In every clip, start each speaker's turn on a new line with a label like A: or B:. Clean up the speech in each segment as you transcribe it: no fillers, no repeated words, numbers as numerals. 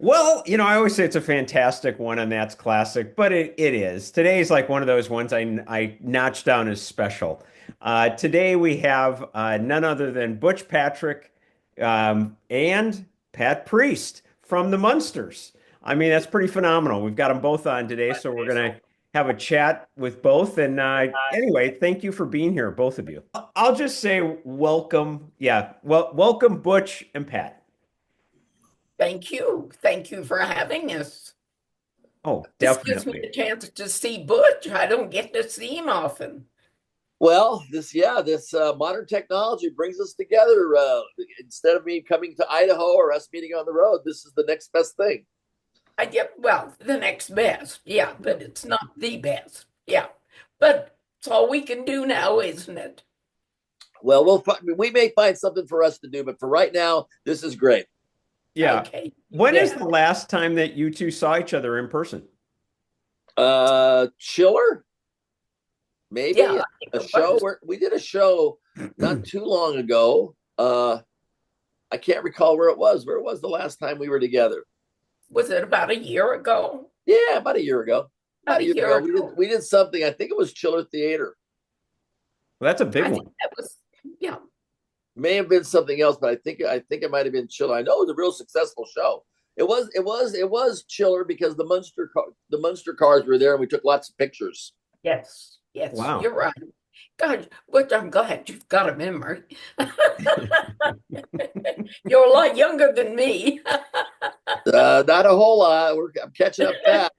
A: Well, I always say it's a fantastic one, and that's classic, but it is. Today's like one of those ones I notched down as special. Today we have none other than Butch Patrick and Pat Priest from the Munsters. I mean, that's pretty phenomenal. We've got them both on today, so we're gonna have a chat with both. And anyway, thank you for being here, both of you. I'll just say welcome. Yeah, well, welcome, Butch and Pat.
B: Thank you. Thank you for having us.
A: Oh,
B: This gives me
A: definitely.
B: a chance to see Butch. I don't get to see him often.
C: Well, this modern technology brings us together. Instead of me coming to Idaho or us meeting on the road, this is the next best thing.
B: I get, well, the next best. Yeah, but it's not the best. Yeah, but it's all we can do now, isn't it?
C: Well, we may find something for us to do, but for right now, this is great.
A: Yeah.
B: Okay.
A: When is
B: Yeah.
A: the last time that you two saw each other in person?
C: Chiller, maybe
B: Yeah, I think
C: a
B: it
C: show
B: was.
C: where we did a show not too long ago. I can't recall where it was. Where it was the last time we were together?
B: Was it about a year ago?
C: Yeah, about a year ago.
B: About
C: About
B: a
C: a year
B: year
C: ago,
B: ago.
C: we did something. I think it was Chiller Theater.
A: Well, that's a big
B: I think
A: one.
B: that was, yeah.
C: May have been something else, but I think it might have been Chiller. I know it was a real successful show. It was Chiller because the Munster cars were there and we took lots of pictures.
B: Yes. Yes,
A: Wow.
B: you're right. God, but I'm glad you've got a memory. You're a lot younger than me.
C: Not a whole lot. I'm catching up fast.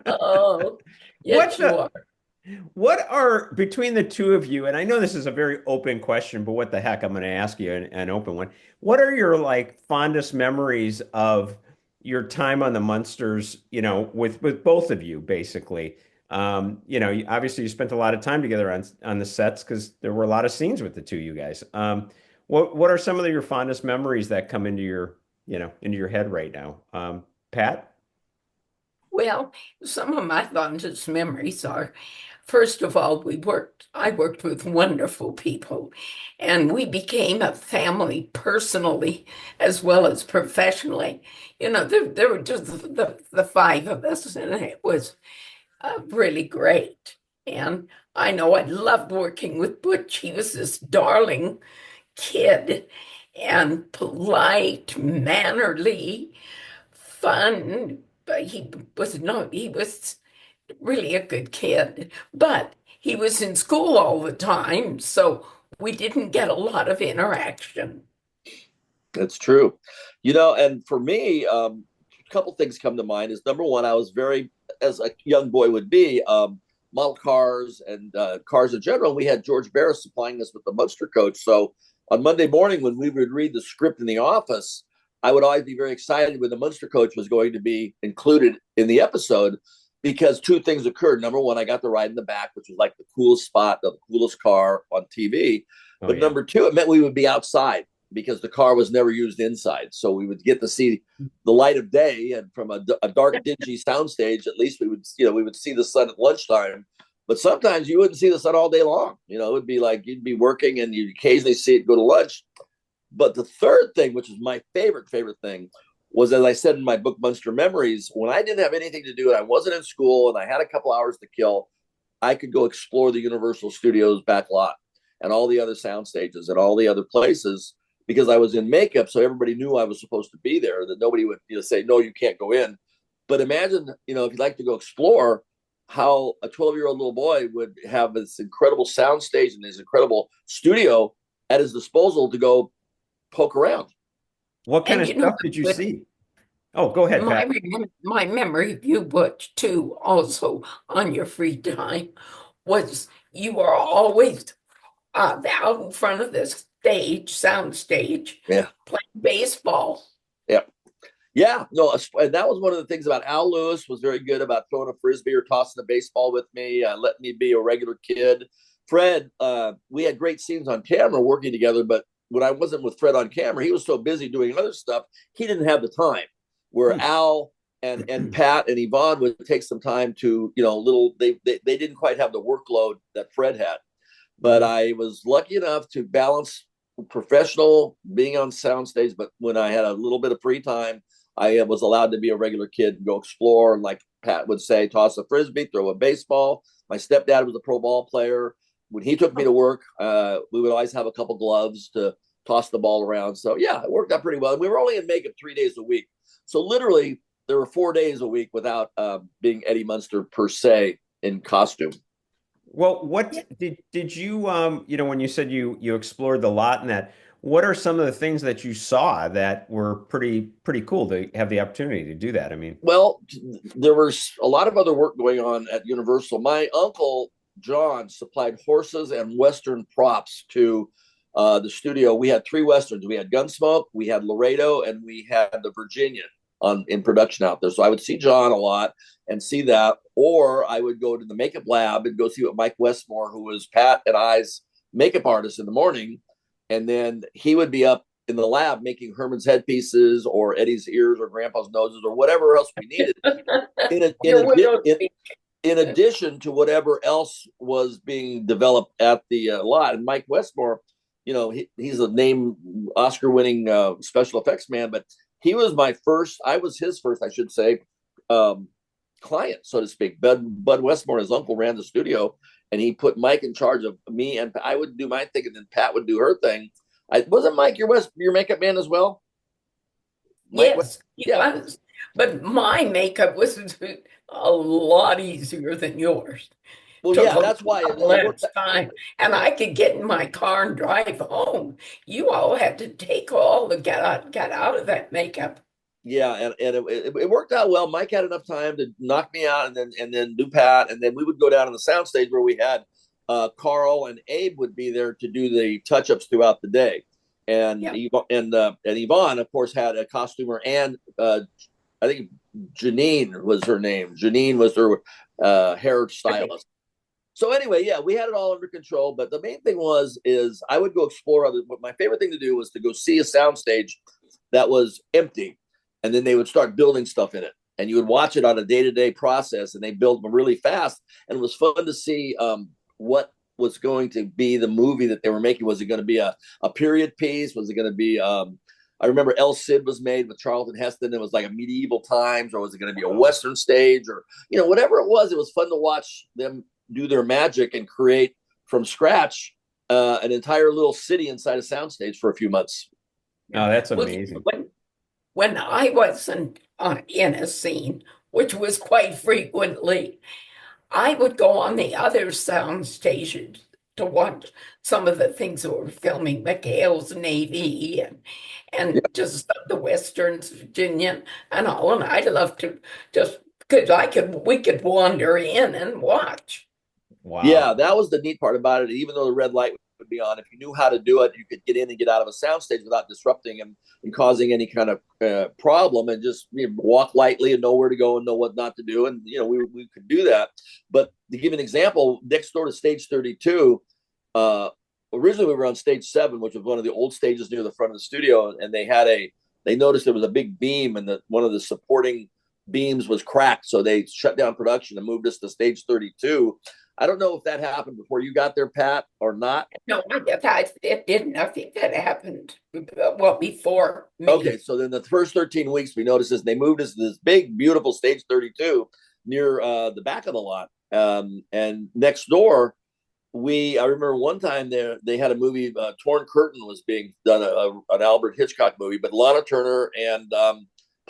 B: Oh,
A: What
B: yes, you
A: the
B: are.
A: what are between the two of you, and I know this is a very open question, but what the heck, I'm going to ask you an open one. What are your like fondest memories of your time on the Munsters, with both of you basically? Obviously you spent a lot of time together on the sets because there were a lot of scenes with the two of you guys. What are some of your fondest memories that come into your head right now? Pat?
B: Well, some of my fondest memories are, first of all, I worked with wonderful people, and we became a family personally as well as professionally. There were just the five of us, and it was really great. And I know I loved working with Butch. He was this darling kid and polite, mannerly, fun. But he was really a good kid. But he was in school all the time, so we didn't get a lot of interaction.
C: That's true. And for me, a couple things come to mind. Is number one, I was very, as a young boy would be, model cars and cars in general. We had George Barris supplying us with the Munster coach. So on Monday morning, when we would read the script in the office, I would always be very excited when the Munster coach was going to be included in the episode because two things occurred. Number one, I got to ride in the back, which was like the coolest spot, the coolest car on TV.
A: Oh
C: But
A: yeah.
C: number two, it meant we would be outside because the car was never used inside. So we would get to see the light of day, and from a dark, dingy soundstage, at least we would see the sun at lunchtime. But sometimes you wouldn't see the sun all day long. It would be like you'd be working and you'd occasionally see it go to lunch. But the third thing, which is my favorite thing, was, as I said in my book, Munster Memories, when I didn't have anything to do and I wasn't in school and I had a couple hours to kill, I could go explore the Universal Studios back lot and all the other sound stages and all the other places because I was in makeup. So everybody knew I was supposed to be there, that nobody would say, no, you can't go in. But imagine, if you'd like to go explore, how a 12-year-old little boy would have this incredible sound stage and this incredible studio at his disposal to go poke around.
A: What kind
B: And
A: of
B: you know
A: stuff did you
B: what?
A: see? Oh, go ahead, Pat.
B: My memory of you, Butch, too, also on your free time, was you were always out in front of the sound stage,
C: Yeah.
B: playing baseball.
C: Yeah. Yeah. No, and that was one of the things about Al Lewis was very good about throwing a frisbee or tossing a baseball with me, letting me be a regular kid. Fred, we had great scenes on camera working together, but when I wasn't with Fred on camera, he was so busy doing other stuff, he didn't have the time. Where
A: Hmm.
C: Al and Pat and Yvonne would take some time to, they didn't quite have the workload that Fred had. But I was lucky enough to balance professional being on soundstage. But when I had a little bit of free time, I was allowed to be a regular kid and go explore. And like Pat would say, toss a frisbee, throw a baseball. My stepdad was a pro ball player. When he took me to work, we would always have a couple gloves to toss the ball around. So yeah, it worked out pretty well. And we were only in makeup 3 days a week. So literally there were 4 days a week without being Eddie Munster per se in costume.
A: Well, what did you when you said you explored the lot and that, what are some of the things that you saw that were pretty cool to have the opportunity to do that? I mean,
C: well, there was a lot of other work going on at Universal. My uncle John supplied horses and Western props to the studio. We had 3 Westerns. We had Gunsmoke, we had Laredo, and we had the Virginian in production out there. So I would see John a lot and see that, or I would go to the makeup lab and go see what Mike Westmore, who was Pat and I's makeup artist, in the morning. And then he would be up in the lab making Herman's headpieces or Eddie's ears or Grandpa's noses or whatever else we needed. In addition to whatever else was being developed at the lot. And Mike Westmore, he's a name Oscar-winning special effects man, but he was I was his first, I should say, client, so to speak. Bud Westmore, his uncle, ran the studio, and he put Mike in charge of me, and I would do my thing, and then Pat would do her thing. Wasn't Mike your makeup man as well?
B: Yes, he was. But my makeup was a lot easier than yours.
C: Well, yeah, that's why it
B: worked time. And I could get in my car and drive home. You all had to take all the get out of that makeup.
C: Yeah, and it worked out well. Mike had enough time to knock me out and then do Pat, and then we would go down on the soundstage where we had Carl and Abe would be there to do the touch-ups throughout the day. And Yvonne, of course, had a costumer, and I think Janine was her name. Janine was her hair stylist. So anyway, yeah, we had it all under control. But the main thing is I would go explore but my favorite thing to do was to go see a soundstage that was empty. And then they would start building stuff in it. And you would watch it on a day-to-day process, and they built them really fast. And it was fun to see what was going to be the movie that they were making. Was it going to be a period piece? Was it going to be I remember El Cid was made with Charlton Heston. It was like a medieval times, or was it going to be a Western stage, or whatever it was. It was fun to watch them do their magic and create from scratch an entire little city inside a soundstage for a few months.
A: Oh, that's amazing.
B: When I wasn't in a scene, which was quite frequently, I would go on the other sound stations to watch some of the things that were filming, McHale's Navy and just the Westerns, Virginia and all. And I'd love to we could wander in and watch.
C: Wow. Yeah, that was the neat part about it. Even though the red light would be on, if you knew how to do it, you could get in and get out of a soundstage without disrupting and causing any kind of problem, and just walk lightly and know where to go and know what not to do. And we could do that. But to give an example, next door to stage 32, originally we were on stage 7, which was one of the old stages near the front of the studio, and they noticed there was a big beam, and one of the supporting beams was cracked, so they shut down production and moved us to stage 32. I don't know if that happened before you got there, Pat, or not.
B: No, it didn't. I think that happened before me.
C: Okay, so then the first 13 weeks, we noticed this. They moved us to this big, beautiful stage 32 near the back of the lot. And next door, I remember one time they had a movie, Torn Curtain was being done, an Albert Hitchcock movie, but Lana Turner and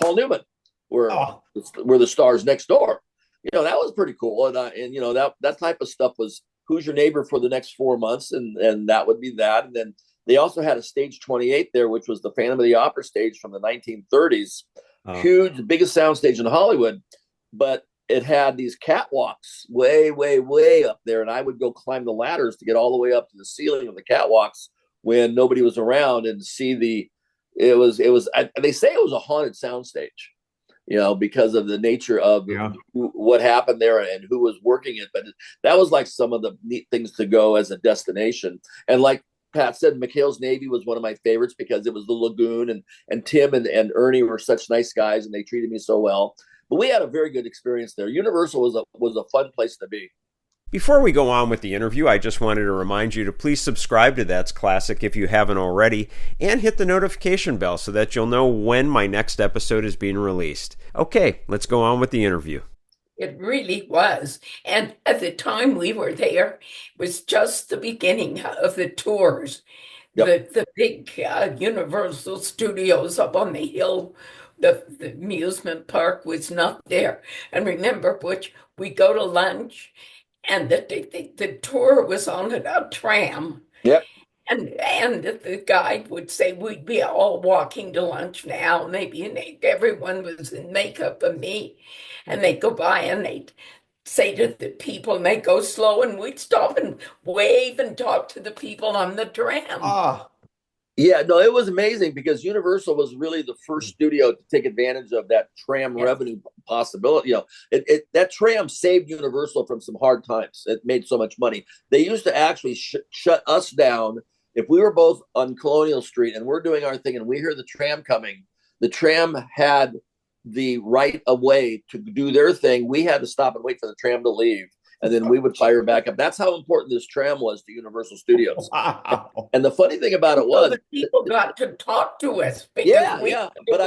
C: Paul Newman were the stars next door. That was pretty cool. And that type of stuff was Who's Your Neighbor for the next 4 months. And that would be that. And then they also had a stage 28 there, which was the Phantom of the Opera stage from the 1930s. Huge, biggest soundstage in Hollywood. But it had these catwalks way, way, way up there. And I would go climb the ladders to get all the way up to the ceiling of the catwalks when nobody was around and see they say it was a haunted soundstage. Because of the nature of what happened there and who was working it. But that was like some of the neat things to go as a destination. And like Pat said, McHale's Navy was one of my favorites because it was the lagoon, and Tim and Ernie were such nice guys, and they treated me so well. But we had a very good experience there. Universal was a fun place to be.
A: Before we go on with the interview, I just wanted to remind you to please subscribe to That's Classic if you haven't already, and hit the notification bell so that you'll know when my next episode is being released. Okay, let's go on with the interview.
B: It really was. And at the time we were there, it was just the beginning of the tours.
C: Yep.
B: The big Universal Studios up on the hill, the amusement park was not there. And remember, Butch, we go to lunch, and the tour was on a tram.
C: Yep.
B: And the guide would say we'd be all walking to lunch now, maybe, and everyone was in makeup and me. And they'd go by and they'd say to the people, and they'd go slow, and we'd stop and wave and talk to the people on the tram.
C: Yeah, no, it was amazing because Universal was really the first studio to take advantage of that tram revenue possibility. You know, that tram saved Universal from some hard times. It made so much money. They used to actually shut us down if we were both on Colonial Street and we're doing our thing and we hear the tram coming. The tram had the right of way to do their thing. We had to stop and wait for the tram to leave, and then we would fire back up. That's how important this tram was to Universal Studios. Wow. And the funny thing about it was,
B: the people got to talk to us.
C: Yeah. But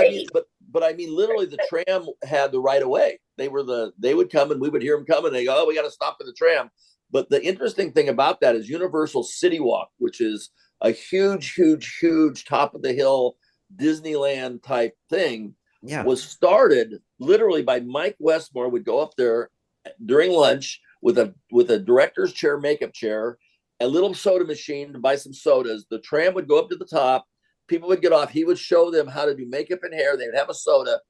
C: I mean, literally, the tram had the right of way. They would come and we would hear them coming. And they go, "Oh, we got to stop for the tram." But the interesting thing about that is Universal City Walk, which is a huge, huge, huge top of the hill Disneyland type thing, was started literally by Mike Westmore. Would go up there during lunch with a director's chair, makeup chair, a little soda machine to buy some sodas. The tram would go up to the top. People would get off. He would show them how to do makeup and hair. They would have a soda,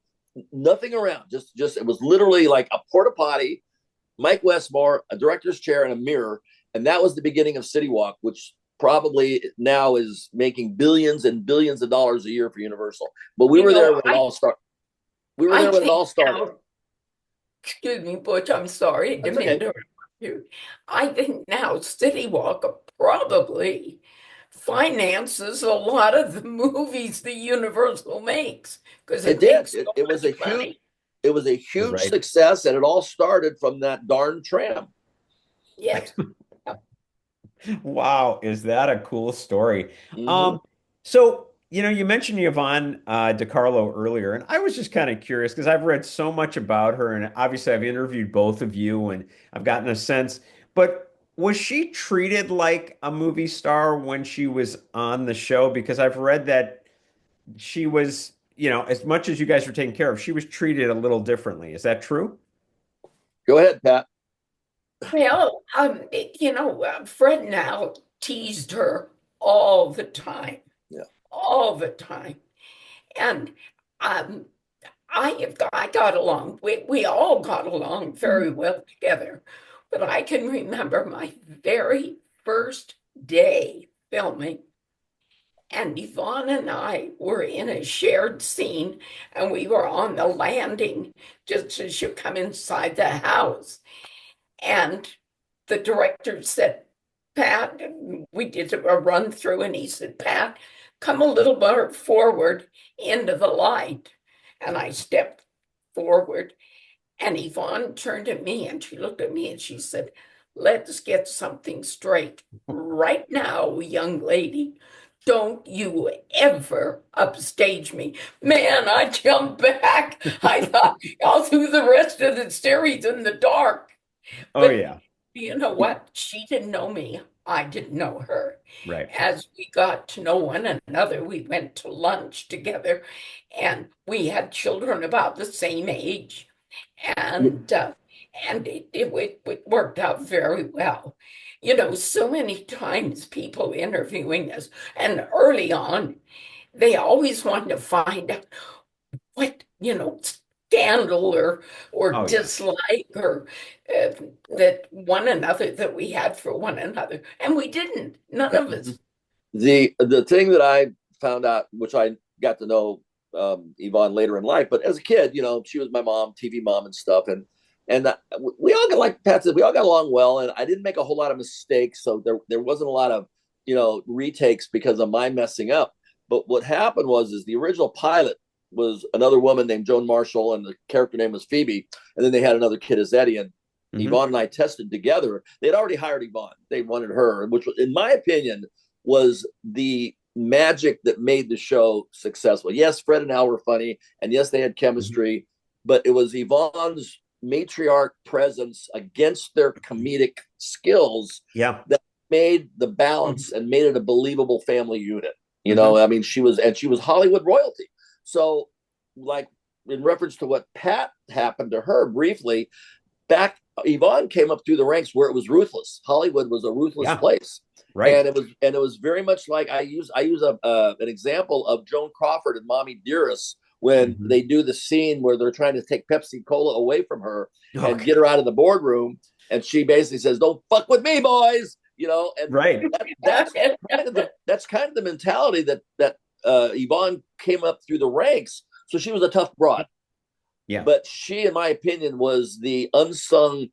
C: nothing around. Just it was literally like a porta potty, Mike Westmore, a director's chair, and a mirror. And that was the beginning of City Walk, which probably now is making billions and billions of dollars a year for Universal. But we were there when it all started. We were there when it all started.
B: Excuse me, Butch, I'm sorry. I didn't mean to interrupt you. I think now City Walk probably finances a lot of the movies that Universal makes, because it did.
C: It was a huge success, and it all started from that darn tram.
B: Yes.
A: Wow, is that a cool story? So, you know, you mentioned Yvonne DeCarlo earlier, and I was just kind of curious because I've read so much about her, and obviously I've interviewed both of you, and I've gotten a sense. But was she treated like a movie star when she was on the show? Because I've read that she was, you know, as much as you guys were taken care of, she was treated a little differently. Is that true?
C: Go ahead, Pat.
B: Well, you know, Fred now teased her all the time. All the time. And I got along, we all got along very well together. But I can remember my very first day filming, and Yvonne and I were in a shared scene, and we were on the landing just as you come inside the house. And the director said, "Pat," we did a run through, and he said, "Pat, come a little more forward into the light." And I stepped forward, and Yvonne turned to me and she looked at me and she said, "Let's get something straight. Right now, young lady, don't you ever upstage me." Man, I jumped back. I thought I'll do the rest of the series in the dark. But you know what? She didn't know me. I didn't know her.
A: Right.
B: As we got to know one another, we went to lunch together, and we had children about the same age, and it worked out very well. You know, so many times people interviewing us, and early on, they always wanted to find out what, you know, scandal or dislike or that one another that we had for one another, and we didn't. None of us.
C: The thing that I found out, which I got to know Yvonne later in life, but as a kid, you know, she was my mom, TV mom and stuff, and we all got, like Pat said, we all got along well, and I didn't make a whole lot of mistakes, so there wasn't a lot of, you know, retakes because of my messing up. But what happened was the original pilot was another woman named Joan Marshall, and the character name was Phoebe. And then they had another kid as Eddie. And
A: Mhm.
C: Yvonne and I tested together. They'd already hired Yvonne. They wanted her, which, in my opinion, was the magic that made the show successful. Yes, Fred and Al were funny, and yes, they had
A: Mhm.
C: chemistry, but it was Yvonne's matriarch presence against their comedic skills
A: Yeah.
C: that made the
A: Mhm.
C: balance and made it a believable family unit.
A: Mhm.
C: I mean, she was Hollywood royalty. So, like, in reference to what Pat happened to her briefly, back Yvonne came up through the ranks where it was ruthless. Hollywood was a ruthless
A: Yeah.
C: place.
A: Right.
C: And it was very much like I use an example of Joan Crawford and Mommy Dearest when
A: Mhm.
C: they do the scene where they're trying to take Pepsi Cola away from her and
A: Okay.
C: get her out of the boardroom, and she basically says, "Don't fuck with me, boys," and
A: Right.
C: that's kind of the mentality that Yvonne came up through the ranks. So she was a tough broad,
A: Yeah.
C: but she, in my opinion, was the unsung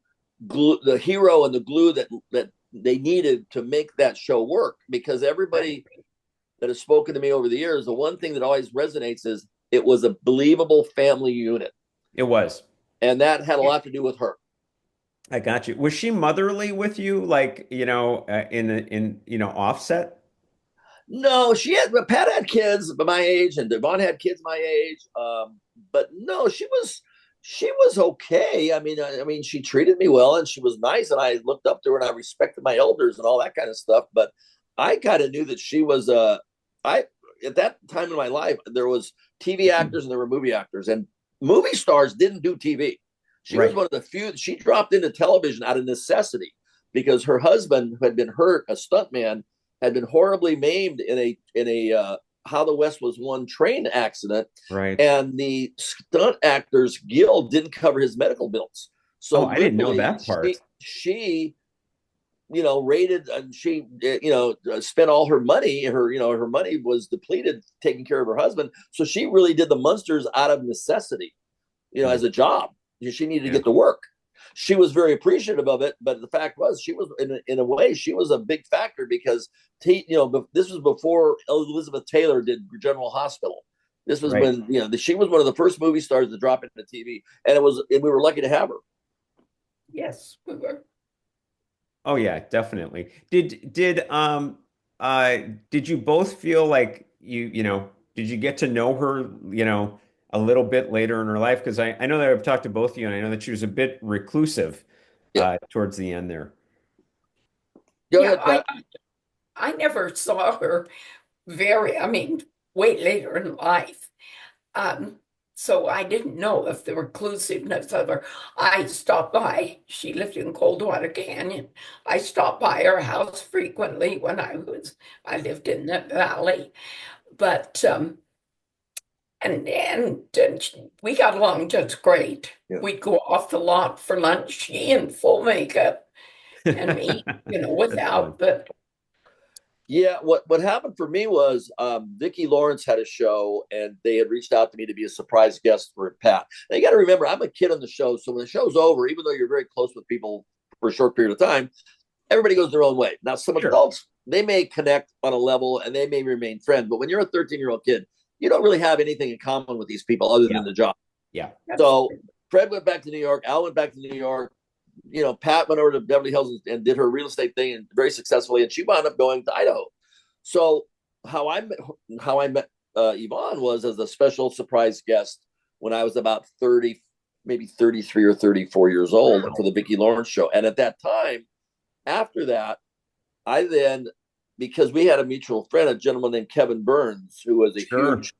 C: glue, the hero and the glue that they needed to make that show work. Because everybody that has spoken to me over the years, the one thing that always resonates is it was a believable family unit,
A: It was.
C: and that had a lot to do with her.
A: I got you. Was she motherly with you, like, offset?
C: No, Pat had kids my age, and Devon had kids my age. But no, she was okay. I mean, she treated me well, and she was nice, and I looked up to her, and I respected my elders and all that kind of stuff. But I kind of knew that she was I at that time in my life there was TV actors and there were movie actors, and movie stars didn't do TV. She was
A: Right.
C: one of the few. She dropped into television out of necessity because her husband, who had been hurt, a stuntman, had been horribly maimed in a How the West Was Won train accident,
A: Right.
C: and the Stunt Actors Guild didn't cover his medical bills.
A: Oh,
C: So
A: I didn't know
C: literally,
A: that part.
C: she rated, and she spent all her money. Her money was depleted taking care of her husband. So she really did the Munsters out of necessity,
A: Mm.
C: as a job. She needed to
A: Yeah.
C: get to work. She was very appreciative of it, but the fact was, she was in a way, she was a big factor because this was before Elizabeth Taylor did General Hospital. This was
A: Right.
C: when she was one of the first movie stars to drop into TV, and we were lucky to have her.
B: Yes, we were.
A: Oh yeah, definitely. Did you both feel like did you get to know her, a little bit later in her life? Because I know that I've talked to both of you and I know that she was a bit reclusive
C: Yeah,
A: towards the end there.
C: go
B: Yeah,
C: ahead, Pat.
B: I never saw her I mean, way later in life. Um, so I didn't know if the reclusiveness of her. I stopped by. She lived in Coldwater Canyon. I stopped by her house frequently when I lived in the valley. But and we got along just great.
C: Yeah.
B: We'd go off the lot for lunch, she in full makeup and me,
A: That's fun.
B: without. But
C: Yeah, what happened for me was Vicki Lawrence had a show, and they had reached out to me to be a surprise guest for Pat. Now you got to remember, I'm a kid on the show, so when the show's over, even though you're very close with people for a short period of time, everybody goes their own way. Now, some
A: Sure.
C: adults, they may connect on a level and they may remain friends, but when you're a 13-year-old kid, you don't really have anything in common with these people other
A: Yeah.
C: than the job.
A: Yeah.
B: that's
C: So Fred went back to New York. Al went back to New York. Pat went over to Beverly Hills and did her real estate thing, and very successfully, and she wound up going to Idaho. So how I met Yvonne was as a special surprise guest when I was about 30, maybe 33 or 34 years old for the Vicki Lawrence show. And at that time, after that, I then, because we had a mutual friend, a gentleman named Kevin Burns, who was a
A: Sure.
C: huge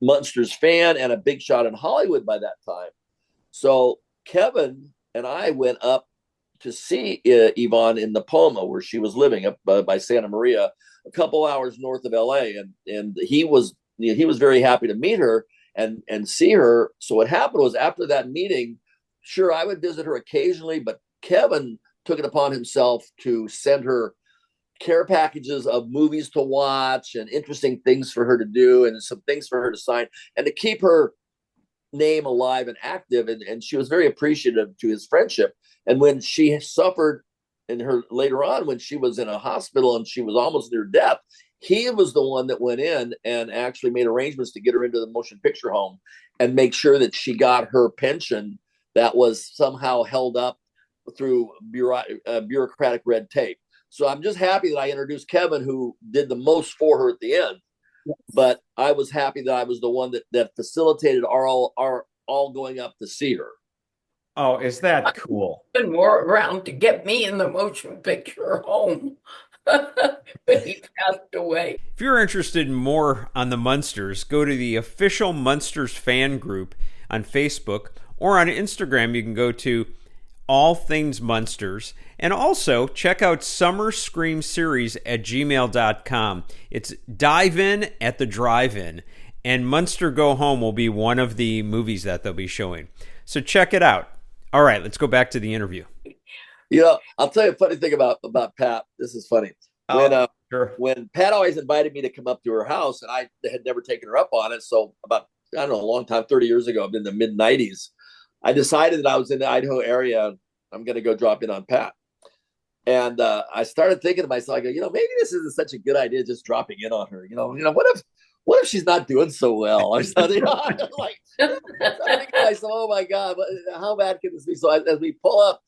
C: Munsters fan and a big shot in Hollywood by that time. So Kevin and I went up to see Yvonne in Napoma, where she was living up by Santa Maria, a couple hours north of LA, and he was very happy to meet her and see her. So what happened was, after that meeting, sure, I would visit her occasionally, but Kevin took it upon himself to send her care packages of movies to watch and interesting things for her to do and some things for her to sign and to keep her name alive and active. And she was very appreciative to his friendship. And when she suffered in her later on, when she was in a hospital and she was almost near death, he was the one that went in and actually made arrangements to get her into the motion picture home and make sure that she got her pension that was somehow held up through bureaucratic red tape. So I'm just happy that I introduced Kevin, who did the most for her at the end. Yes. But I was happy that I was the one that facilitated our all going up to see her.
A: Oh, is that cool?
B: And more around to get me in the motion picture home. But he passed away.
A: If you're interested in more on the Munsters, go to the official Munsters fan group on Facebook, or on Instagram you can go to All Things Munsters, and also check out summerscreamseries@gmail.com. It's Dive In at the Drive-In, and Munster Go Home will be one of the movies that they'll be showing. So check it out. All right, let's go back to the interview.
C: You know, I'll tell you a funny thing about Pat. This is funny. When Pat always invited me to come up to her house, and I had never taken her up on it. So about, I don't know, a long time, 30 years ago, in the mid-90s, I decided that I was in the Idaho area. I'm going to go drop in on Pat. And I started thinking to myself, I go, maybe this isn't such a good idea, just dropping in on her. What if she's not doing so well or something? I'm thinking to myself, oh my God, how bad can this be? So as we pull up,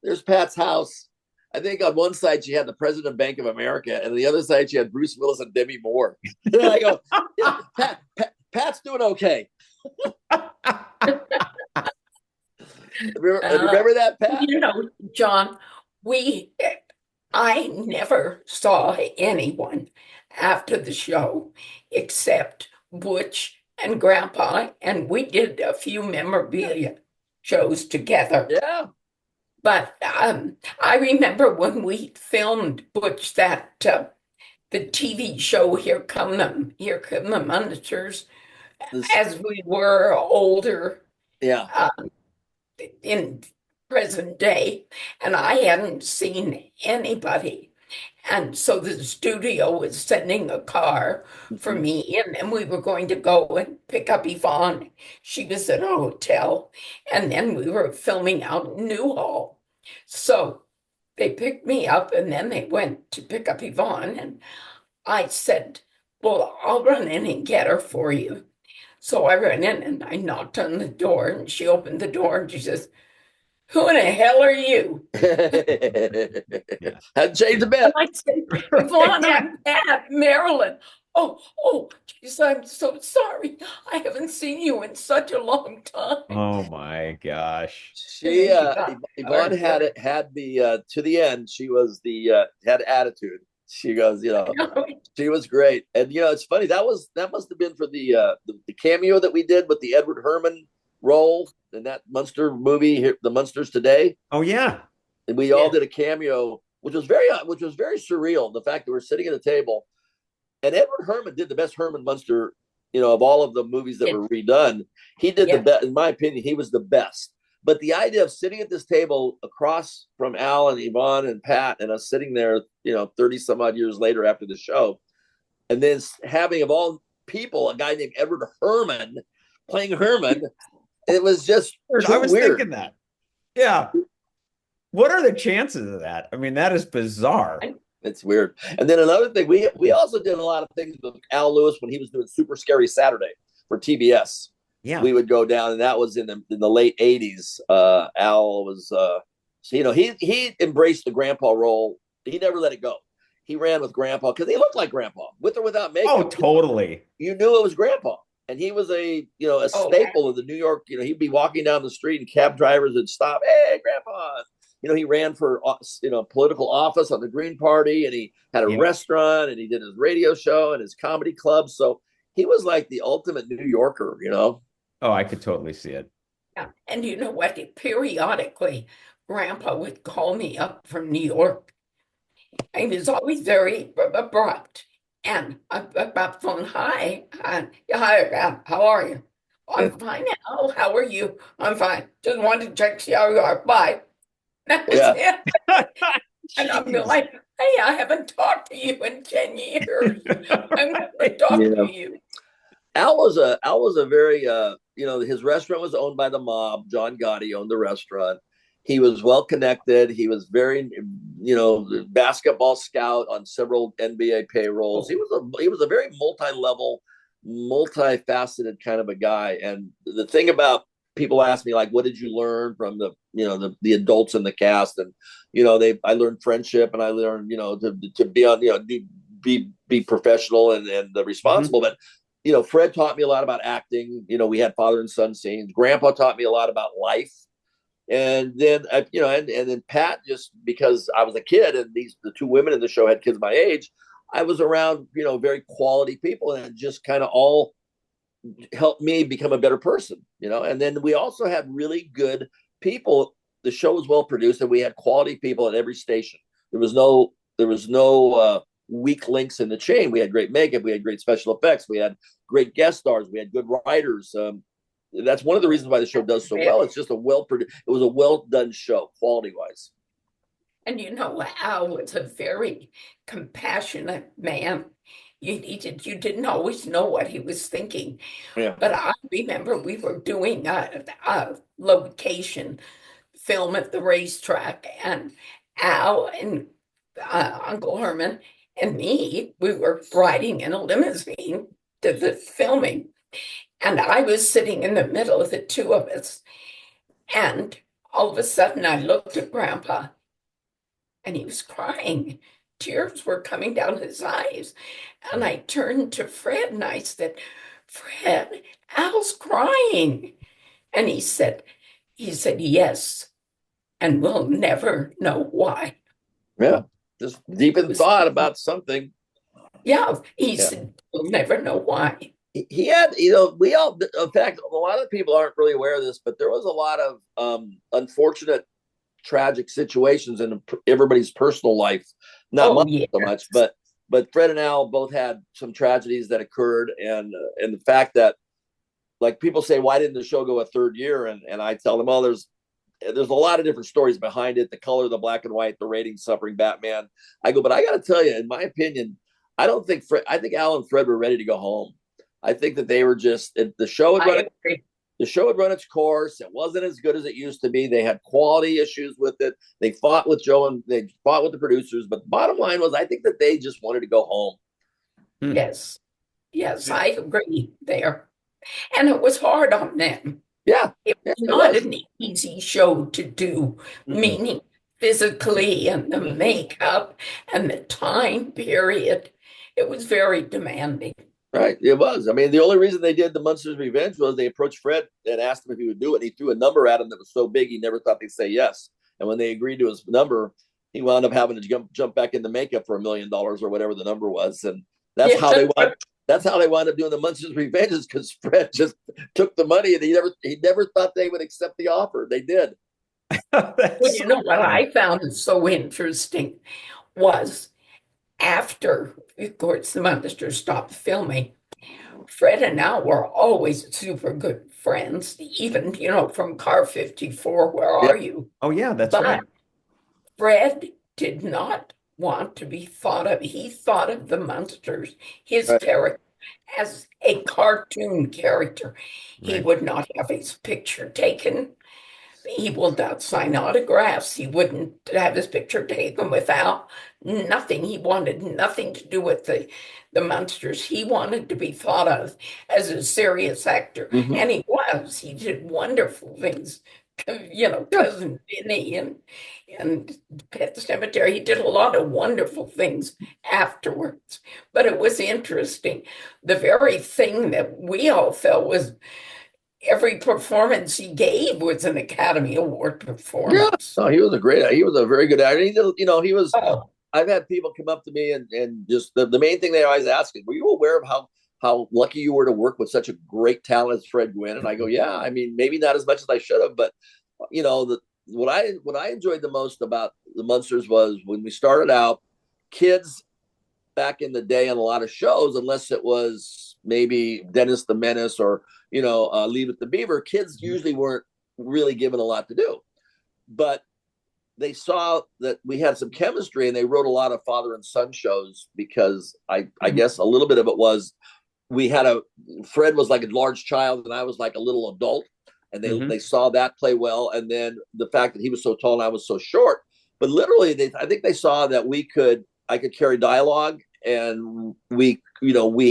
C: there's Pat's house. I think on one side she had the president of Bank of America, and on the other side she had Bruce Willis and Demi Moore. And I go, Pat's doing okay. Remember that, Pat?
B: John, I never saw anyone after the show except Butch and Grandpa, and we did a few memorabilia shows together.
C: Yeah.
B: But I remember when we filmed Butch the TV show Here Come the Munsters, as we were older.
C: Yeah.
B: In present day, and I hadn't seen anybody. And so the studio was sending a car for me, and then we were going to go and pick up Yvonne. She was at a hotel, and then we were filming out in Newhall. So they picked me up, and then they went to pick up Yvonne, and I said, well, I'll run in and get her for you. So I ran in and I knocked on the door, and she opened the door and she says, who in the hell are you?
C: Hadn't changed a bit.
B: I said, Yvonne, I'm Pat, Marilyn. Oh, geez, I'm so sorry. I haven't seen you in such a long time.
A: Oh my gosh.
C: Yvonne had the to the end, she was had attitude. She goes, she was great. And, it's funny. That must have been for the cameo that we did with the Edward Hermann role in that Munster movie, The Munsters Today.
A: Oh, yeah.
C: And we all did a cameo, which was very surreal. The fact that we're sitting at a table, and Edward Hermann did the best Herman Munster, of all of the movies that were redone. He did the best, in my opinion. He was the best. But the idea of sitting at this table across from Al and Yvonne and Pat and us sitting there, 30 some odd years later after the show, and then having, of all people, a guy named Edward Hermann playing Herman, it was just
A: I was
C: weird.
A: thinking that. Yeah. What are the chances of that? I mean, that is bizarre.
C: It's weird. And then another thing, we also did a lot of things with Al Lewis when he was doing Super Scary Saturday for TBS.
A: Yeah,
C: we would go down, and that was in the late 80s. Al was, he embraced the grandpa role. He never let it go. He ran with Grandpa because he looked like Grandpa, with or without makeup.
A: Oh, totally.
C: You knew it was Grandpa, and he was a staple of the New York. He'd be walking down the street, and cab drivers would stop. Hey, Grandpa! He ran for political office on the Green Party, and he had a restaurant, and he did his radio show and his comedy club. So he was like the ultimate New Yorker.
A: Oh, I could totally see it.
B: Yeah. And you know what? Periodically, Grandpa would call me up from New York. He was always very abrupt. And about phone, hi, how are you? I'm fine. Al, how are you? I'm fine. Just wanted to check, see how you are. Bye. That's it. And I'm like, hey, I haven't talked to you in 10 years. I'm going to talk to you.
C: Al was a very, his restaurant was owned by the mob. John Gotti owned the restaurant. He was well connected. He was very, basketball scout on several NBA payrolls. He was a very multi-level, multifaceted kind of a guy. And the thing about people ask me, like, what did you learn from the adults in the cast? And, I learned friendship, and I learned, to be on, be professional and responsible. But, Fred taught me a lot about acting. We had father and son scenes. Grandpa taught me a lot about life. And then, and then Pat, just because I was a kid and the two women in the show had kids my age, I was around, very quality people, and it just kind of all helped me become a better person, and then we also had really good people. The show was well produced, and we had quality people at every station. There was no weak links in the chain. We had great makeup, we had great special effects, we had great guest stars, we had good writers. That's one of the reasons why the show does so well. It's just it was a well done show, quality wise.
B: And Al was a very compassionate man. You didn't always know what he was thinking.
C: Yeah.
B: But I remember we were doing a location film at the racetrack, and Al and Uncle Herman and me, we were riding in a limousine to the filming. And I was sitting in the middle of the two of us. And all of a sudden I looked at Grandpa, and he was crying. Tears were coming down his eyes. And I turned to Fred and I said, Fred, Al's crying. And he said, yes. And we'll never know why.
C: Yeah. Just deep in thought about something.
B: Yeah. He said, we'll never know why.
C: He had, we all, in fact, a lot of people aren't really aware of this, but there was a lot of unfortunate, tragic situations in everybody's personal life. Not much so much, but Fred and Al both had some tragedies that occurred, and the fact that, like, people say, why didn't the show go a third year? And I tell them, oh, there's a lot of different stories behind it. The color, the black and white, the ratings suffering Batman. I go, but I got to tell you, in my opinion, I think Al and Fred were ready to go home. I think that they were just, the show had run its course. It wasn't as good as it used to be. They had quality issues with it. They fought with Joe and they fought with the producers. But the bottom line was, I think that they just wanted to go home.
B: Yes. Yes, I agree there. And it was hard on them.
C: Yeah.
B: It was not an easy show to do, meaning physically, and the makeup and the time period. It was very demanding.
C: Right. It was. I mean, the only reason they did the Munsters Revenge was they approached Fred and asked him if he would do it. And he threw a number at him that was so big, he never thought they'd say yes. And when they agreed to his number, he wound up having to jump back into makeup for $1 million or whatever the number was. And that's how they wound up doing the Munsters Revenge, because Fred just took the money, and he never thought they would accept the offer. They did.
B: Well, what I found so interesting was, after, of course, the Munsters stopped filming, Fred and Al were always super good friends, even, from Car 54, Where Are You?
A: Oh, yeah, that's right.
B: Fred did not want to be thought of. He thought of the Munsters, his character, as a cartoon character. He would not have his picture taken. He will not sign autographs. He wouldn't have his picture taken without nothing. He wanted nothing to do with the Munsters. He wanted to be thought of as a serious actor. And he was. He did wonderful things. Cousin Vinny and Pet Cemetery. He did a lot of wonderful things afterwards. But it was interesting. The very thing that we all felt was, every performance he gave was an Academy Award performance.
C: Yeah. He was a very good actor. He did, he was. I've had people come up to me and just the main thing they always ask is, were you aware of how lucky you were to work with such a great talent as Fred Gwynne? And I go, yeah. I mean, maybe not as much as I should have, but what I enjoyed the most about the Munsters was, when we started out, kids back in the day on a lot of shows, unless it was maybe Dennis the Menace or Leave It to Beaver, kids usually weren't really given a lot to do. But they saw that we had some chemistry, and they wrote a lot of father and son shows, because I guess a little bit of it was, Fred was like a large child and I was like a little adult, and they saw that play well. And then the fact that he was so tall and I was so short, but literally I think they saw that I could carry dialogue, and we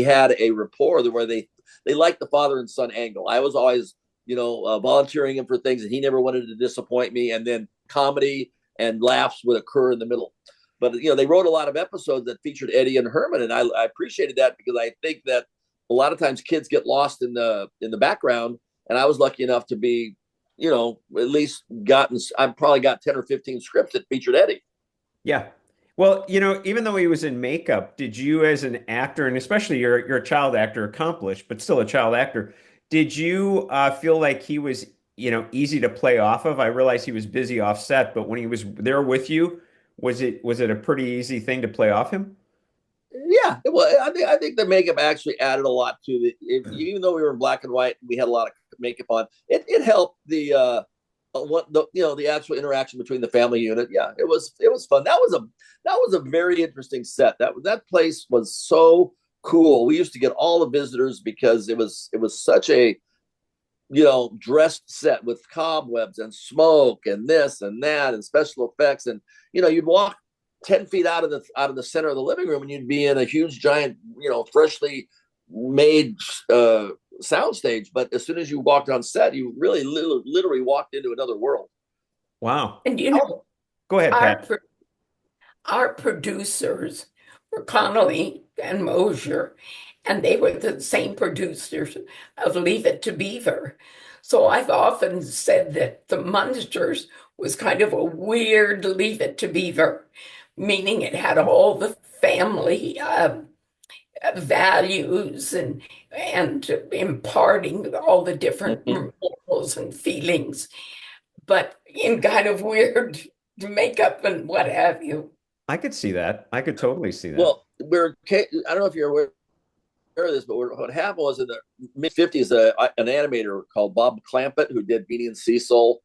C: had a rapport where they liked the father and son angle. I was always, volunteering him for things, and he never wanted to disappoint me. And then comedy and laughs would occur in the middle. But they wrote a lot of episodes that featured Eddie and Herman, and I appreciated that, because I think that a lot of times kids get lost in the background, and I was lucky enough to be, at least I've probably got 10 or 15 scripts that featured Eddie.
A: Yeah. Well, even though he was in makeup, did you as an actor, and especially you're a child actor, accomplished, but still a child actor, did you feel like he was, easy to play off of? I realize he was busy off set, but when he was there with you, was it a pretty easy thing to play off him?
C: Yeah, well, I think the makeup actually added a lot to even though we were in black and white, we had a lot of makeup on. It helped the actual interaction between the family unit. Yeah, it was fun. That was a very interesting set. That place was so cool. We used to get all the visitors because it was such a dressed set with cobwebs and smoke and this and that and special effects, and you'd walk 10 feet out of the center of the living room and you'd be in a huge giant freshly made soundstage. But as soon as you walked on set, you really literally walked into another world.
A: Wow.
B: And
A: go ahead, Pat.
B: Our producers were Connolly and Mosier, and they were the same producers of Leave It to Beaver. So I've often said that the Munsters was kind of a weird Leave It to Beaver, meaning it had all the family values and imparting all the different morals and feelings, but in kind of weird makeup and what have you.
A: I could see that. I could totally see that.
C: Well, I don't know if you're aware of this, but what happened was in the mid-50s, an animator called Bob Clampett, who did Beanie and Cecil.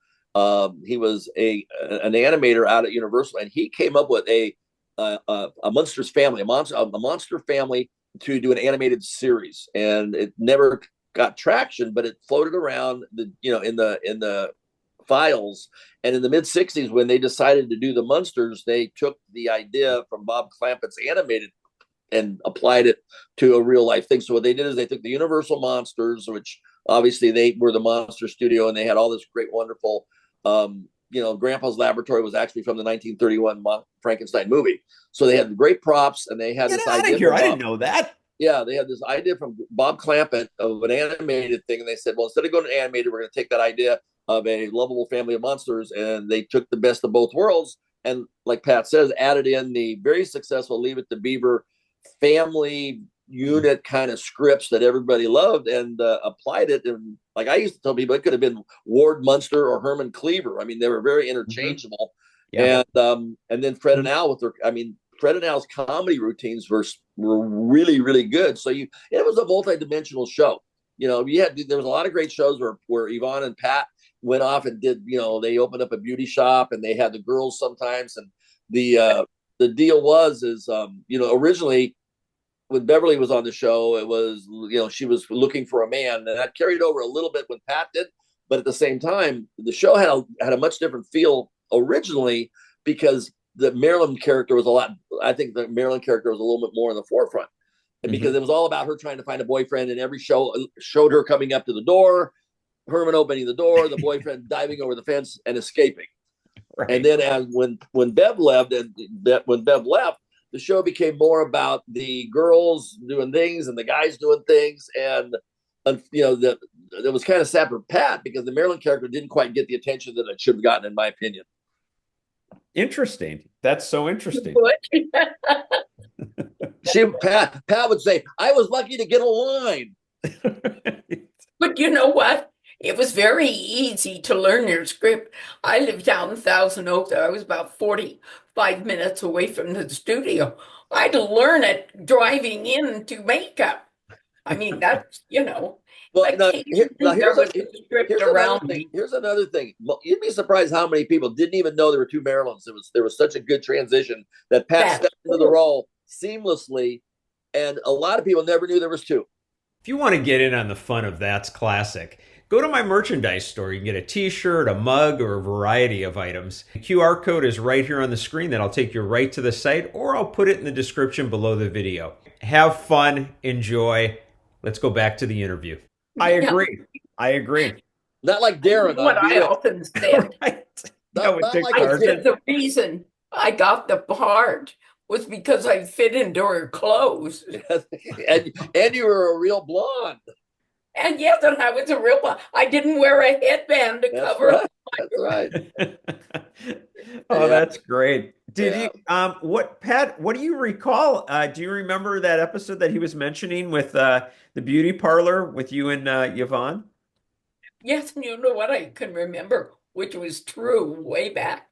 C: He was an animator out at Universal, and he came up with a Munsters family, a monster family, to do an animated series, and it never got traction, but it floated around in the files. And in the mid-60s, when they decided to do the Munsters, they took the idea from Bob Clampett's animated and applied it to a real life thing. So what they did is they took the Universal monsters, which obviously they were the monster studio, and they had all this great, wonderful, Grandpa's Laboratory was actually from the 1931 Frankenstein movie. So they had great props, and they had this idea.
A: I didn't know that.
C: Yeah, they had this idea from Bob Clampett of an animated thing, and they said, well, instead of going to animated, we're going to take that idea of a lovable family of monsters, and they took the best of both worlds, and like Pat says, added in the very successful Leave It to Beaver family unit kind of scripts that everybody loved, and applied it. And like I used to tell people, it could have been Ward Munster or Herman Cleaver. I mean, they were very interchangeable. Yeah. And then Fred and Al Fred and Al's comedy routines were really, really good. So it was a multi-dimensional show. There was a lot of great shows where Yvonne and Pat went off and did, they opened up a beauty shop, and they had the girls sometimes. And the deal was originally when Beverly was on the show, it was, she was looking for a man, and that carried over a little bit when Pat did. But at the same time, the show had a much different feel originally, because the Marilyn character was I think the Marilyn character was a little bit more in the forefront, and because it was all about her trying to find a boyfriend, and every show showed her coming up to the door, Herman opening the door, the boyfriend diving over the fence and escaping. Right. And then when Bev left, the show became more about the girls doing things and the guys doing things. And it was kind of sad for Pat, because the Marilyn character didn't quite get the attention that it should have gotten, in my opinion.
A: Interesting. That's so interesting.
C: Pat would say, I was lucky to get a line.
B: But you know what? It was very easy to learn your script. I lived down in Thousand Oaks. I was about 45 minutes away from the studio. I had to learn it driving into makeup. I mean, that's, Well,
C: here's another thing. You'd be surprised how many people didn't even know there were two Marilyns. There was such a good transition that Pat stepped into the role seamlessly, and a lot of people never knew there was two.
A: If you want to get in on the fun of That's Classic, go to my merchandise store. You can get a t-shirt, a mug, or a variety of items. The QR code is right here on the screen. That'll take you right to the site, or I'll put it in the description below the video. Have fun, enjoy. Let's go back to the interview. I agree.
C: Not like Darren
B: What
C: on
B: I often said.
A: Right.
C: Not,
A: with
C: not
A: Dick
C: like
B: I
A: Carson.
B: said the reason I got the part was because I fit into her clothes.
C: and you were a real blonde.
B: And yes, and I was a real one. I didn't wear a headband to
C: That's
B: cover
C: right.
B: up.
C: That's right.
A: Oh,
C: Yeah.
A: that's great. Did
C: Yeah.
A: you Pat, what do you recall? Do you remember that episode that he was mentioning with the beauty parlor with you and Yvonne?
B: Yes, and you know what I can remember, which was true way back.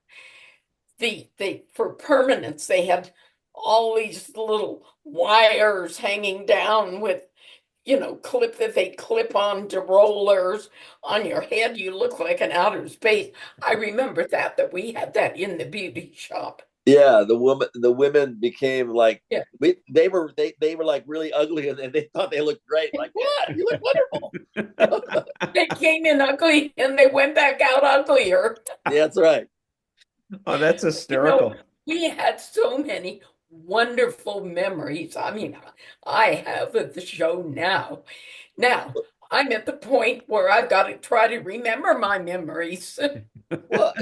B: For permanence, they had all these little wires hanging down with, clip that they clip onto rollers on your head. You look like an outer space. I remember that we had that in the beauty shop.
C: Yeah, the women became like
B: Yeah.
C: they were like really ugly and they thought they looked great. Like, what? You look wonderful.
B: They came in ugly and they went back out uglier.
C: Yeah, that's right.
A: Oh, that's hysterical.
B: We had so many wonderful memories. I mean, I have at the show now. Now, I'm at the point where I've got to try to remember my memories.
C: Well,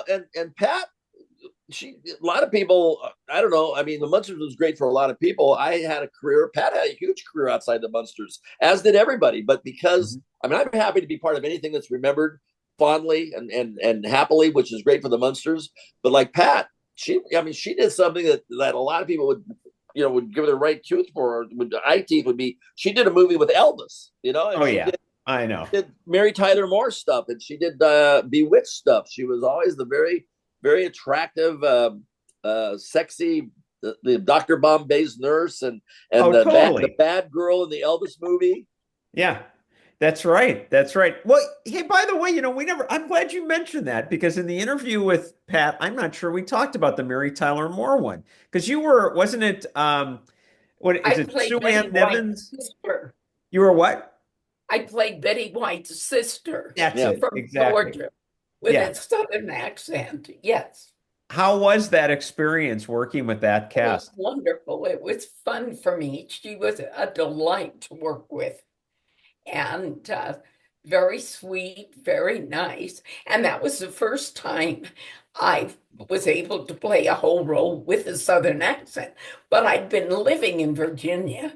C: and Pat, a lot of people, I don't know. I mean, the Munsters was great for a lot of people. I had a career. Pat had a huge career outside the Munsters, as did everybody. But because, I mean, I'm happy to be part of anything that's remembered fondly and happily, which is great for the Munsters. But like Pat, she did something that a lot of people would give her the right tooth for, or eye teeth would be. She did a movie with Elvis, and
A: Oh yeah, I know.
C: did Mary Tyler Moore stuff, and she did Bewitched stuff. She was always the very, very attractive, sexy, the Dr. Bombay's nurse, and
A: totally.
C: the bad girl in the Elvis movie.
A: Yeah, that's right. That's right. Well, hey, by the way, I'm glad you mentioned that because in the interview with Pat, I'm not sure we talked about the Mary Tyler Moore one because wasn't it, what is
B: I
A: it,
B: played
A: Sue
B: Betty
A: Ann Nevins?
B: White's sister.
A: You were what?
B: I played Betty White's sister
A: That's
C: Yeah.
A: it.
B: from
A: Exactly.
B: Georgia with
A: Yeah.
B: a southern accent. Yes.
A: How was that experience working with that
B: It was
A: cast?
B: wonderful. It was fun for me. She was a delight to work with and very sweet, very nice. And that was the first time I was able to play a whole role with a southern accent. But I'd been living in Virginia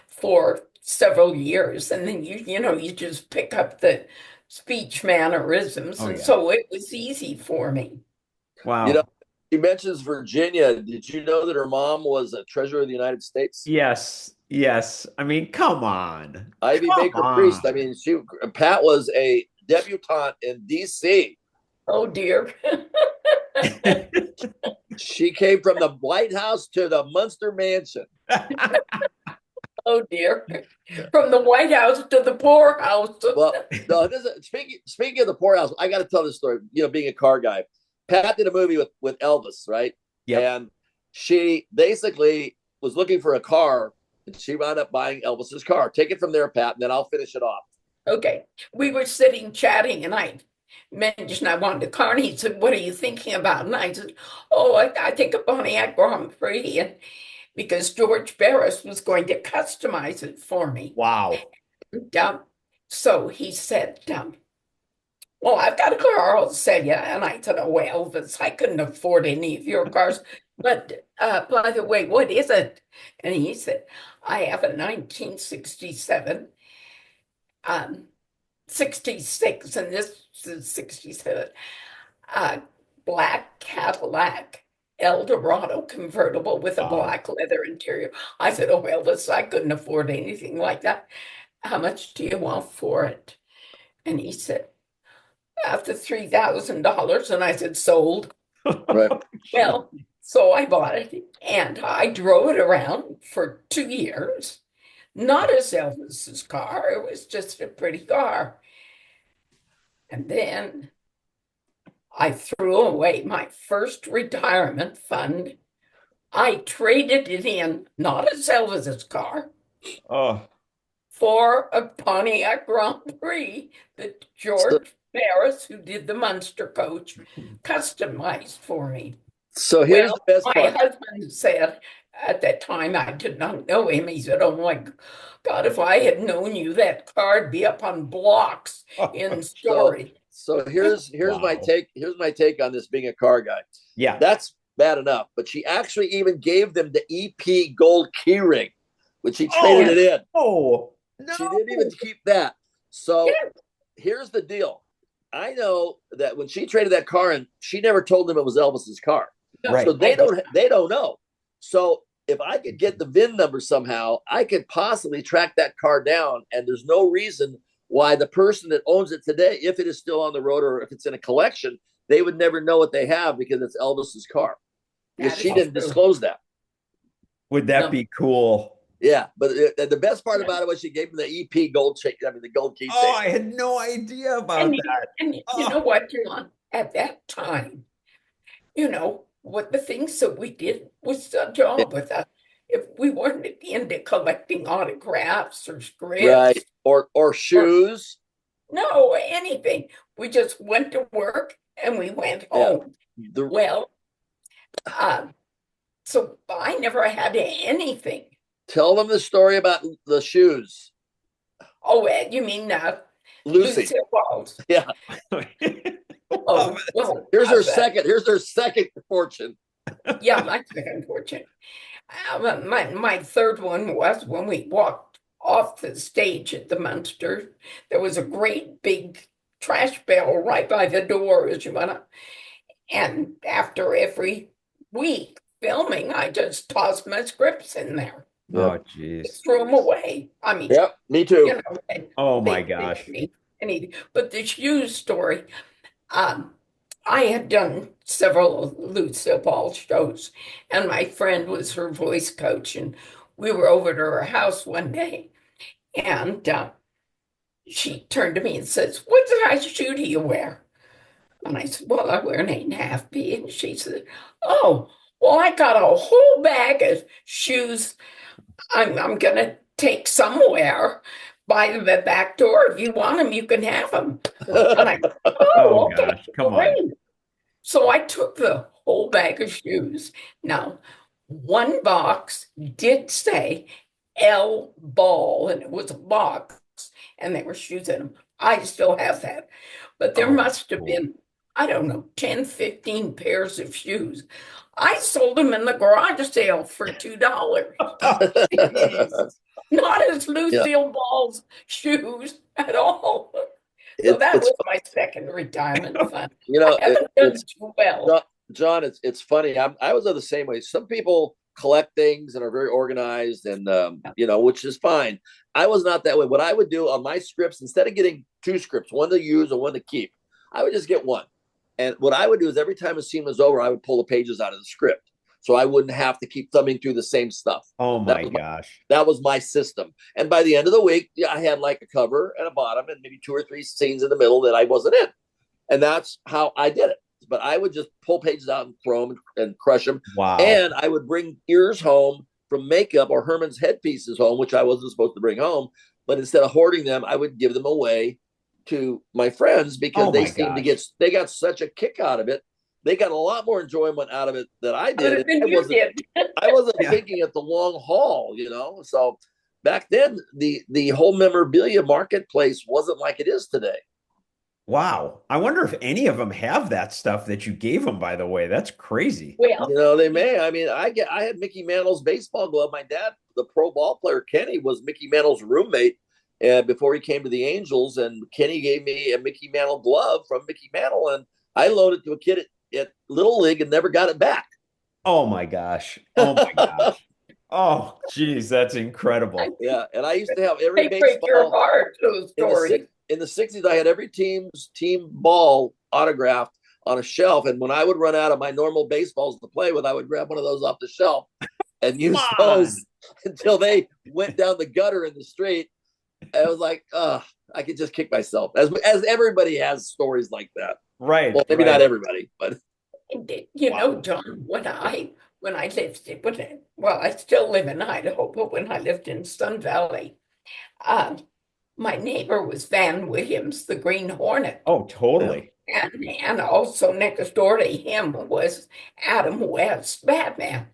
B: for several years, and then you just pick up the speech mannerisms,
A: Oh,
B: and
A: yeah.
B: so it was easy for me.
A: Wow.
C: She mentions Virginia. Did you know that her mom was a treasurer of the United States?
A: Yes. Yes. I mean, come on.
C: Ivy
A: Come
C: Baker Priest. I
A: on.
C: mean, Pat was a debutante in D.C.
B: Oh dear.
C: She came from the White House to the Munster Mansion.
B: Oh dear. From the White House to the poorhouse.
C: Well, no, speaking of the poorhouse, I got to tell this story. Being a car guy, Pat did a movie with Elvis, right?
A: Yep.
C: And she basically was looking for a car, and she wound up buying Elvis's car. Take it from there, Pat, and then I'll finish it off.
B: Okay. We were sitting chatting, and I mentioned I wanted a car, and he said, "What are you thinking about?" And I said, "Oh, I think a Pontiac Grand Prix." And because George Barris was going to customize it for me.
A: Wow.
B: So he said, well, I've got a car, I'll sell you. And I said, oh, Elvis, I couldn't afford any of your cars. But by the way, what is it? And he said, I have a 1967, 66, and this is 67, black Cadillac Eldorado convertible with a black leather interior. I said, oh, Elvis, I couldn't afford anything like that. How much do you want for it? And he said, after $3,000. And I said, sold.
C: Right.
B: Well, so I bought it and I drove it around for 2 years. Not as Elvis's car. It was just a pretty car. And then I threw away my first retirement fund. I traded it in, not as Elvis's car, for a Pontiac Grand Prix that George Barris, who did the Munster coach, customized for me.
C: So here's
B: Well,
C: the best
B: my
C: part.
B: husband said at that time, I did not know him. He said, "Oh my God, if I had known you, that car'd be up on blocks in
C: So
B: storage."
C: so here's my
A: Wow.
C: take. Here's my take on this being a car guy.
A: Yeah.
C: That's bad enough, but she actually even gave them the EP gold key ring, which she traded
A: Oh,
C: it in.
A: oh, no.
C: She didn't even keep that. So
B: Yeah,
C: here's the deal. I know that when she traded that car in, she never told them it was Elvis's car.
A: Right.
C: So they don't know. So if I could get the VIN number somehow, I could possibly track that car down. And there's no reason why the person that owns it today, if it is still on the road or if it's in a collection, they would never know what they have because it's Elvis's car. Because
B: that
C: she
B: is
C: didn't
B: true.
C: disclose that.
A: Would that
B: No.
A: be cool?
C: Yeah, but the best part about it was she gave him the EP gold chain. I mean, the gold keychain.
A: Oh, I had no idea about
B: And,
A: that.
B: and you
A: Oh.
B: know what, John? At that time, what the things that we did was a job with us. If we weren't into collecting autographs or scripts,
C: Right. Or shoes.
B: no, anything. We just went to work and we went
C: Yeah.
B: home.
C: The,
B: Well, so I never had anything.
C: tell them the story about the shoes.
B: Oh, you mean
C: Lucy.
B: Lucille Balls?
C: Yeah.
B: Oh, well,
C: Here's her second fortune.
B: yeah, my second fortune. My third one was when we walked off the stage at the Munster. There was a great big trash barrel right by the door as you went up. And after every week filming, I just tossed my scripts in there,
A: Oh, geez.
B: just threw them away. I mean,
C: Yep, me too.
B: you know, and
A: Oh my
B: they
A: gosh.
B: didn't need anything. But the shoes story, I had done several Lucille Ball shows, and my friend was her voice coach, and we were over to her house one day, and she turned to me and says, "What size shoe do you wear?" And I said, "Well, I wear an 8.5 B." And she said, "Oh, well, I got a whole bag of shoes I'm gonna take somewhere by the back door. If you want them, you can have them." And I,
A: Oh
B: "Oh, okay,
A: gosh, come on.
B: great." So I took the whole bag of shoes. Now, one box did say L Ball, and it was a box, and there were shoes in them. I still have that. But there
A: Oh,
B: must have
A: cool.
B: been, I don't know, 10, 15 pairs of shoes. I sold them in the garage sale for $2. Not as Lucille Ball's shoes at all. So that was my second retirement fund. I haven't done too well.
C: John, it's funny. I was the same way. Some people collect things and are very organized and which is fine. I was not that way. What I would do on my scripts, instead of getting two scripts, one to use and one to keep, I would just get one. And what I would do is every time a scene was over, I would pull the pages out of the script. So I wouldn't have to keep thumbing through the same stuff.
A: Oh my gosh.
C: That was my system. And by the end of the week, I had like a cover and a bottom and maybe 2 or 3 scenes in the middle that I wasn't in. And that's how I did it. But I would just pull pages out and throw them and crush them.
A: Wow.
C: And I would bring ears home from makeup or Herman's headpieces home, which I wasn't supposed to bring home. But instead of hoarding them, I would give them away to my friends because they got such a kick out of it. They got a lot more enjoyment out of it than I did. I wasn't thinking at the long haul, So back then, the whole memorabilia marketplace wasn't like it is today.
A: Wow. I wonder if any of them have that stuff that you gave them, by the way. That's crazy.
B: Well,
C: they may. I mean, I had Mickey Mantle's baseball glove. My dad, the pro ball player, Kenny, was Mickey Mantle's roommate before he came to the Angels. And Kenny gave me a Mickey Mantle glove from Mickey Mantle. And I loaned it to a kid at Little League and never got it back.
A: Oh my gosh. Oh my gosh. Oh, geez, that's incredible.
C: Yeah, and I used to have every
B: they break your
C: baseball
B: heart, those stories.
C: in the 60s. I had every team's team ball autographed on a shelf, and when I would run out of my normal baseballs to play with, I would grab one of those off the shelf and use those until they went down the gutter in the street. I was like, I could just kick myself. As everybody has stories like that.
A: Right.
C: Well, maybe not everybody, but
B: John, when I lived, well, I still live in Idaho, but when I lived in Sun Valley, my neighbor was Van Williams, the Green Hornet.
A: Oh, totally.
B: And also next door to him was Adam West Batman.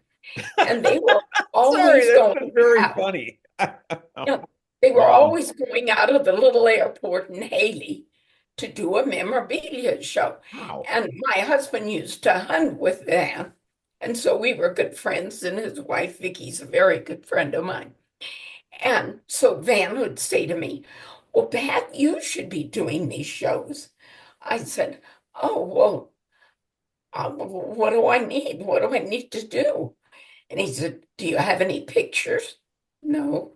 B: And they were
A: Sorry,
B: always
A: that's
B: going
A: just very
B: out.
A: funny.
B: You know, they were
A: Wow.
B: always going out of the little airport in Haley to do a memorabilia show.
A: Wow.
B: And my husband used to hunt with Van. And so we were good friends, and his wife, Vicky's a very good friend of mine. And so Van would say to me, well, Pat, you should be doing these shows. I said, oh, well, what do I need? What do I need to do? And he said, do you have any pictures? No.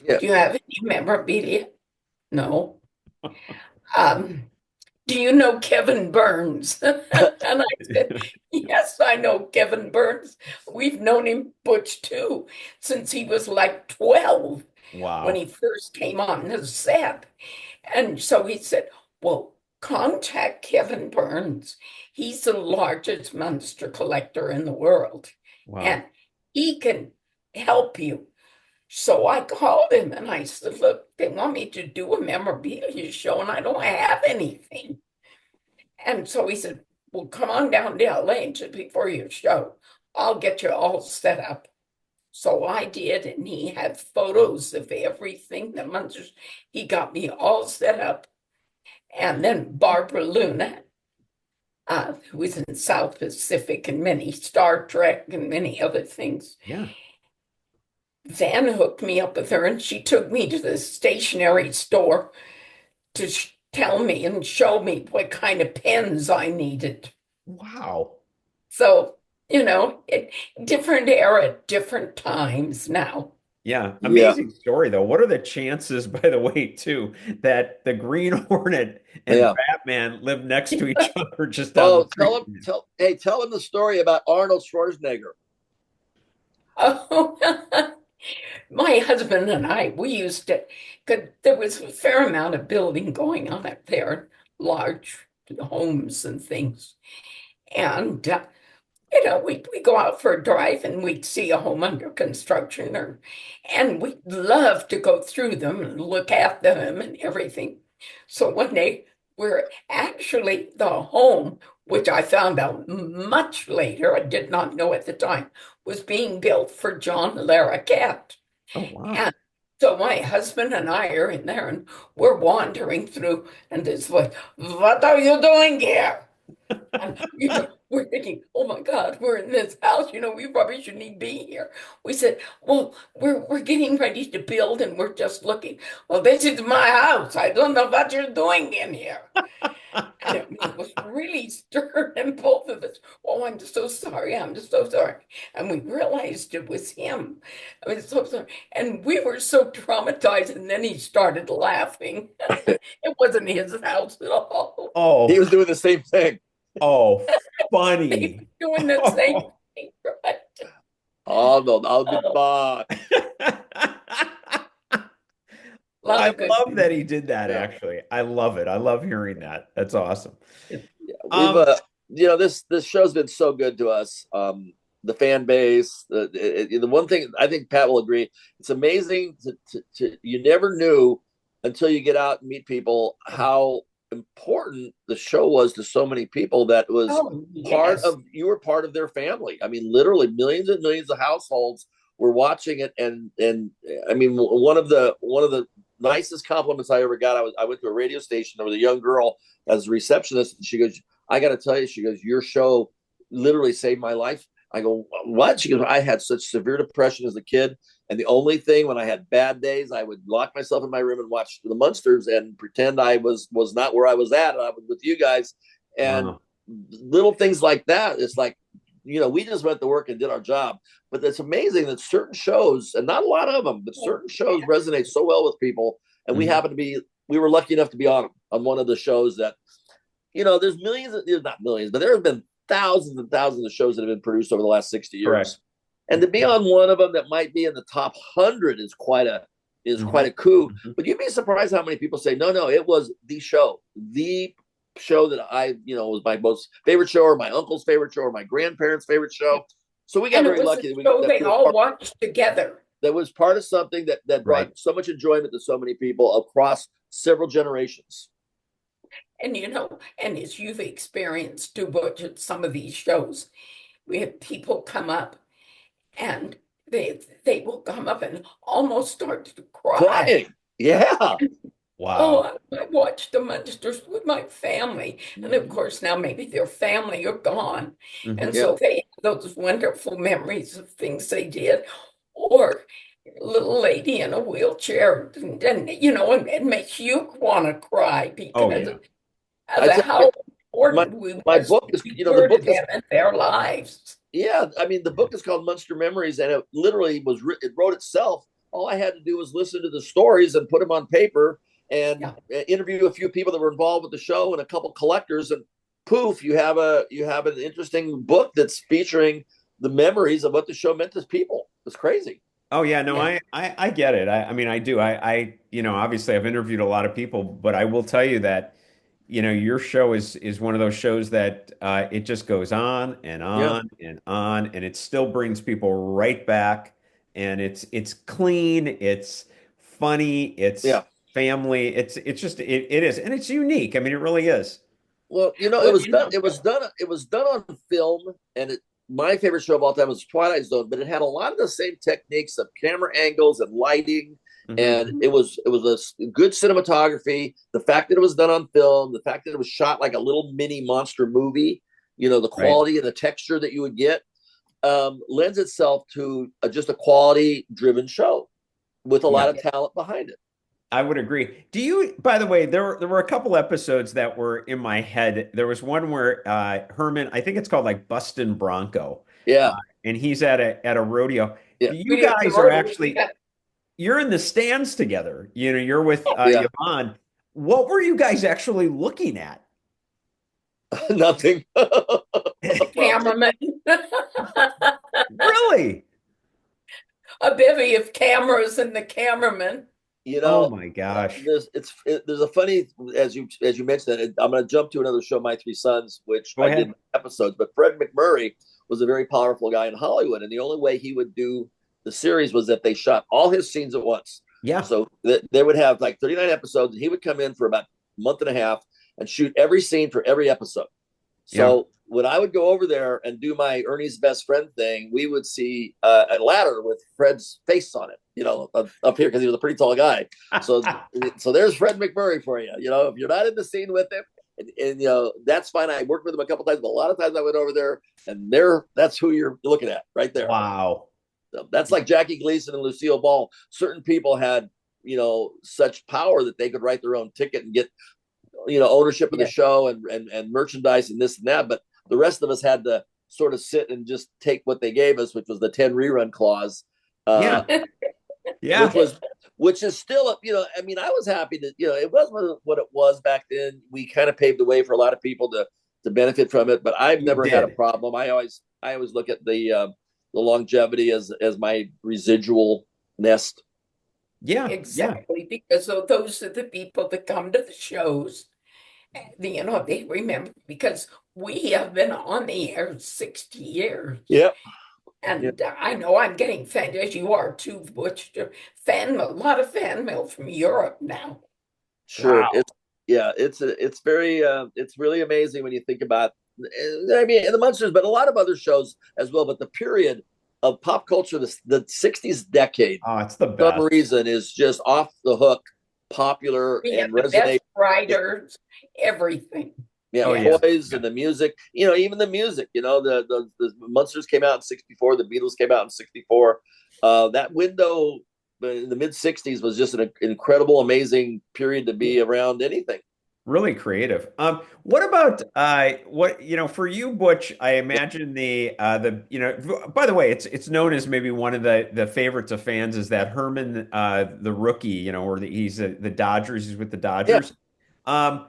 C: Yeah.
B: Do you have any memorabilia? No. Um, do you know Kevin Burns? And I said, yes, I know Kevin Burns. We've known him, Butch, too, since he was like 12 when
A: Wow.
B: he first came on the set. And so he said, well, contact Kevin Burns. He's the largest Munster collector in the world,
A: Wow.
B: and he can help you. So I called him and I said, look, they want me to do a memorabilia show and I don't have anything. And so he said, well, come on down to LA just before your show. I'll get you all set up. So I did, and he had photos of everything, the Munsters. He got me all set up. And then Barbara Luna, who was in South Pacific and many Star Trek and many other things.
A: Yeah.
B: Van hooked me up with her, and she took me to the stationery store to tell me and show me what kind of pens I needed.
A: Wow.
B: So, different era, different times now.
A: Yeah.
C: Yeah.
A: Amazing story, though. What are the chances, by the way, too, that the Green Hornet and
C: Yeah.
A: Batman live next to each other just down
C: Oh,
A: the street?
C: tell him the story about Arnold Schwarzenegger.
B: Oh, my husband and I, we used to, because there was a fair amount of building going on up there, large homes and things. And, we'd go out for a drive and we'd see a home under construction, and we'd love to go through them and look at them and everything. So one day, we're actually the home, which I found out much later, I did not know at the time, was being built for John Larroquette.
A: Oh, wow.
B: And so my husband and I are in there and we're wandering through, and it's like, what are you doing here? And, we're thinking, oh my God, we're in this house, we probably shouldn't even be here. We said, well, we're getting ready to build and we're just looking. Well, this is my house. I don't know what you're doing in here. And it was really stern, and both of us, oh, I'm just so sorry. I'm just so sorry. And we realized it was him. I was so sorry. And we were so traumatized. And then he started laughing. It wasn't his house at all.
A: Oh,
C: He was doing the same thing.
A: oh,
B: They
A: funny.
B: were doing the same thing, right?
C: Arnold, I'll be back.
A: I
B: Good
A: love that he did that,
C: Yeah.
A: actually. I love it. I love hearing that. That's awesome.
C: Yeah, we've this show's been so good to us. The fan base, the one thing I think Pat will agree, it's amazing to you never knew until you get out and meet people how important the show was to so many people that was you were part of their family. I mean, literally millions and millions of households were watching it, and I mean, one of the nicest compliments I ever got. I went to a radio station. There was a young girl as a receptionist, and she goes, I got to tell you, she goes, your show literally saved my life. I go, what? She goes, I had such severe depression as a kid. And the only thing, when I had bad days, I would lock myself in my room and watch the Munsters and pretend I was not where I was at. I was with you guys. And little things like that. It's like, we just went to work and did our job. But it's amazing that certain shows, and not a lot of them, but certain shows resonate so well with people. And we were lucky enough to be on one of the shows that, there's not millions, but there have been thousands and thousands of shows that have been produced over the last 60 years. Correct. And to be on one of them that might be in the top 100 is quite a coup. Mm-hmm. But you'd be surprised how many people say, no, it was the show that I, was my most favorite show, or my uncle's favorite show, or my grandparents' favorite show. So we got very lucky.
B: They all watched together.
C: That was part of something that brought so much enjoyment to so many people across several generations.
B: And and as you've experienced too, Butch, at some of these shows, we have people come up and they will come up and almost start to cry.
C: Crying. Yeah.
A: Wow.
B: Oh, I watched the Munsters with my family. And of course, now maybe their family are gone. And so they have those wonderful memories of things they did. Or a little lady in a wheelchair, and it makes you want to cry because of how important
C: my book is, the book is
B: in their lives.
C: Yeah, I mean, the book is called Munster Memories, and it literally it wrote itself. All I had to do was listen to the stories and put them on paper and interview a few people that were involved with the show and a couple collectors, and poof, you have an interesting book that's featuring the memories of what the show meant to people. It's crazy.
A: Oh yeah, no, I get it. I mean, I do. Obviously I've interviewed a lot of people, but I will tell you that, your show is one of those shows that it just goes on and on and on, and it still brings people right back. And it's clean, it's funny, it's family, it's just it is, and it's unique. I mean, it really is.
C: Well, it was done on film, and my favorite show of all time was Twilight Zone, but it had a lot of the same techniques of camera angles and lighting. And it was a good cinematography. The fact that it was done on film, the fact that it was shot like a little mini monster movie, the quality and the texture that you would get lends itself to just a quality-driven show with a lot of talent behind it.
A: I would agree. By the way, there were a couple episodes that were in my head. There was one where Herman, I think it's called like Bustin Bronco.
C: Yeah.
A: And he's at a rodeo.
C: Yeah.
A: You guys are actually, you're in the stands together. You're with Yvonne. What were you guys actually looking at?
C: Nothing.
B: Cameraman.
A: Really?
B: A bevy of cameras and the cameraman.
A: Oh my gosh!
C: There's a funny, as you mentioned, I'm going to jump to another show, My Three Sons, which I did episodes. But Fred McMurray was a very powerful guy in Hollywood, and the only way he would do the series was if they shot all his scenes at once.
A: Yeah.
C: So they would have like 39 episodes, and he would come in for about a month and a half and shoot every scene for every episode. So when I would go over there and do my Ernie's best friend thing, we would see a ladder with Fred's face on it, up here, because he was a pretty tall guy. So there's Fred McMurray for you. If you're not in the scene with him, and that's fine. I worked with him a couple times, but a lot of times I went over there, and that's who you're looking at right there.
A: Wow.
C: So that's like Jackie Gleason and Lucille Ball. Certain people had, such power that they could write their own ticket and get, ownership of the show and merchandise and this and that. But the rest of us had to sort of sit and just take what they gave us, which was the 10 rerun clause. Which is still, I mean, I was happy that, it wasn't what it was back then. We kind of paved the way for a lot of people to benefit from it, but I've never had a problem. I always look at the longevity as my residual nest.
A: Yeah,
B: exactly. Because those are the people that come to the shows. They remember, because we have been on the air 60 years.
C: Yep.
B: And I know I'm getting fan, as you are too, Butch, a lot of fan mail from Europe now.
C: Sure. Wow. It's very it's really amazing when you think about, I mean, the Munsters, but a lot of other shows as well. But the period of pop culture, the 60s decade,
A: it's the best.
C: For some reason is just off the hook, popular and resonating.
B: Writers, everything.
C: Toys and the music, even the music, the Munsters came out in 64, the Beatles came out in 64. That window in the mid 60s was just an incredible, amazing period to be around anything.
A: Really creative. What about for you, Butch? I imagine by the way, it's known as maybe one of the favorites of fans is that Herman, the rookie, or he's the Dodgers. He's with the Dodgers. Yeah.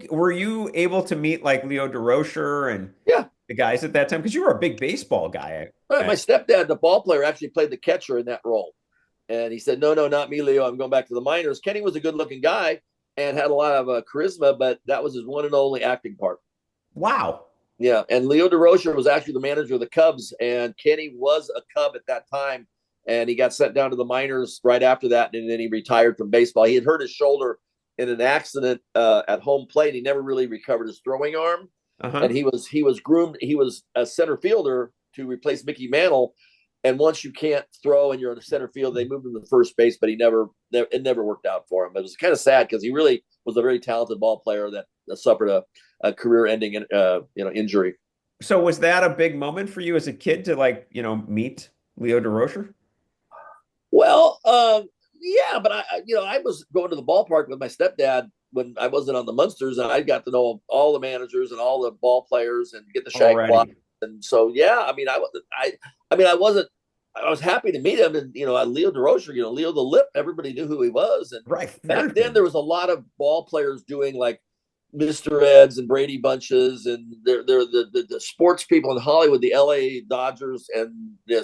A: Were you able to meet like Leo DeRocher and the guys at that time? Because you were a big baseball guy.
C: Right. My stepdad, the ball player, actually played the catcher in that role. And he said, no, not me, Leo. I'm going back to the minors. Kenny was a good looking guy and had a lot of charisma, but that was his one and only acting part.
A: Wow.
C: Yeah. And Leo DeRocher was actually the manager of the Cubs, and Kenny was a Cub at that time. And he got sent down to the minors right after that. And then he retired from baseball. He had hurt his shoulder in an accident at home plate. He never really recovered his throwing arm,
A: Uh-huh.
C: and he was groomed. He was a center fielder to replace Mickey Mantle. And once you can't throw and you're in the center field, they moved him to first base, but it never worked out for him. It was kind of sad because he really was a very talented ball player that suffered a career-ending injury.
A: So was that a big moment for you as a kid to meet Leo DeRocher?
C: Well, yeah, but I was going to the ballpark with my stepdad when I wasn't on the Munsters, and I got to know all the managers and all the ball players and get the shag cloth. And so, yeah, I was happy to meet him, and Leo DeRocher, Leo the Lip, everybody knew who he was, and back then there was a lot of ball players doing like Mr. Eds and Brady Bunches, and they're the sports people in Hollywood, the LA Dodgers and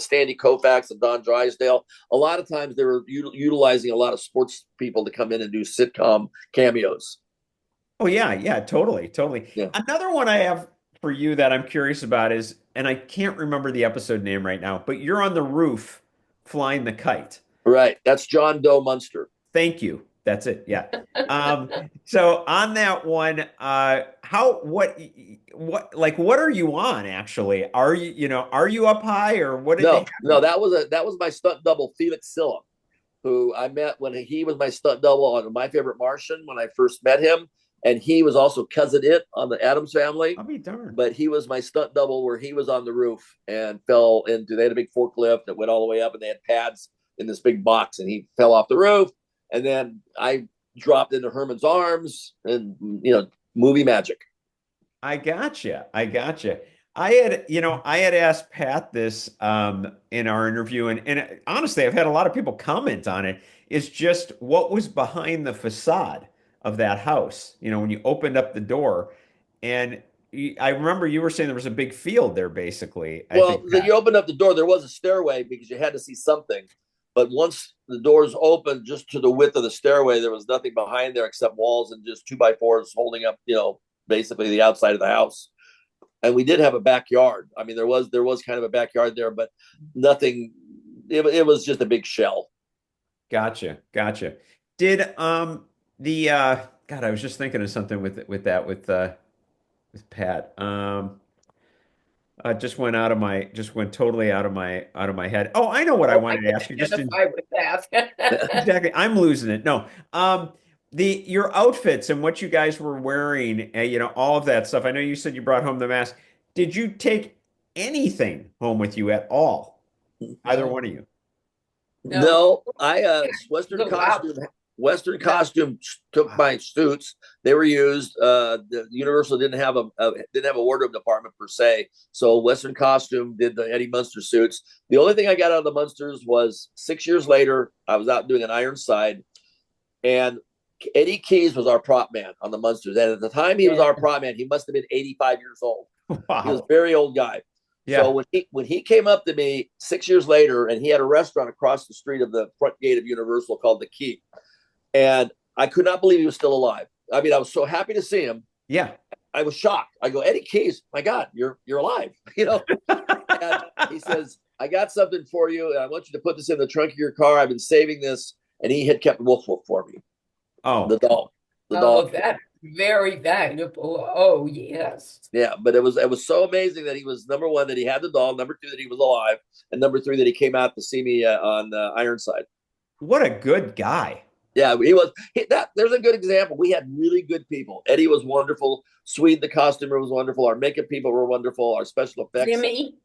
C: Sandy Koufax and Don Drysdale. A lot of times they were utilizing a lot of sports people to come in and do sitcom cameos.
A: Oh yeah, totally. Yeah. Another one I have for you that I'm curious about is, and I can't remember the episode name right now, but you're on the roof flying the kite.
C: Right. That's John Doe Munster.
A: Thank you. That's it. Yeah. So on that one, what are you on actually? Are you up high or what?
C: No, that was my stunt double, Felix Silla, who I met when he was my stunt double on My Favorite Martian when I first met him. And he was also Cousin It on the Addams Family.
A: I'll be darned.
C: But he was my stunt double where he was on the roof and fell into, they had a big forklift that went all the way up and they had pads in this big box and he fell off the roof. And then I dropped into Herman's arms and, movie magic.
A: I gotcha. I had asked Pat this in our interview, and honestly, I've had a lot of people comment on it. Is just what was behind the facade of that house. When you opened up the door, and I remember you were saying there was a big field there, basically.
C: You opened up the door. There was a stairway because you had to see something. But once the doors opened, just to the width of the stairway, there was nothing behind there except walls and just 2x4s holding up, basically the outside of the house. And we did have a backyard. I mean, there was kind of a backyard there, but nothing. It was just a big shell. Gotcha.
A: Did God, I was just thinking of something with Pat. Just went totally out of my head. Oh, I know what I wanted to ask you. Just
B: with that.
A: Exactly. I'm losing it. No. Your outfits and what you guys were wearing, all of that stuff. I know you said you brought home the mask. Did you take anything home with you at all? Either one of you?
C: No, I Western costume took my suits. They were used. The Universal didn't have a wardrobe department per se, so Western costume did the Eddie Munster suits. The only thing I got out of the Munsters was 6 years later. I was out doing an Ironside, and Eddie Keyes was our prop man on the Munsters. And at the time he was our prop man, he must have been 85 years old.
A: Wow.
C: He was a very old guy. Yeah. So when he came up to me 6 years later, and he had a restaurant across the street of the front gate of Universal called The Key, and I could not believe he was still alive. I mean, I was so happy to see him.
A: Yeah.
C: I was shocked. I go, Eddie Keyes, my God, you're alive. And he says, I got something for you, and I want you to put this in the trunk of your car. I've been saving this. And he had kept Wolf for me.
A: Oh,
C: the dog.
B: That's very valuable. Oh, yes.
C: Yeah, but it was so amazing that he was, number one, that he had the doll, number two, that he was alive, and number three, that he came out to see me on Ironside.
A: What a good guy.
C: Yeah, he was. There's a good example. We had really good people. Eddie was wonderful. Swede, the costumer, was wonderful. Our makeup people were wonderful. Our special effects.
B: Zimmy?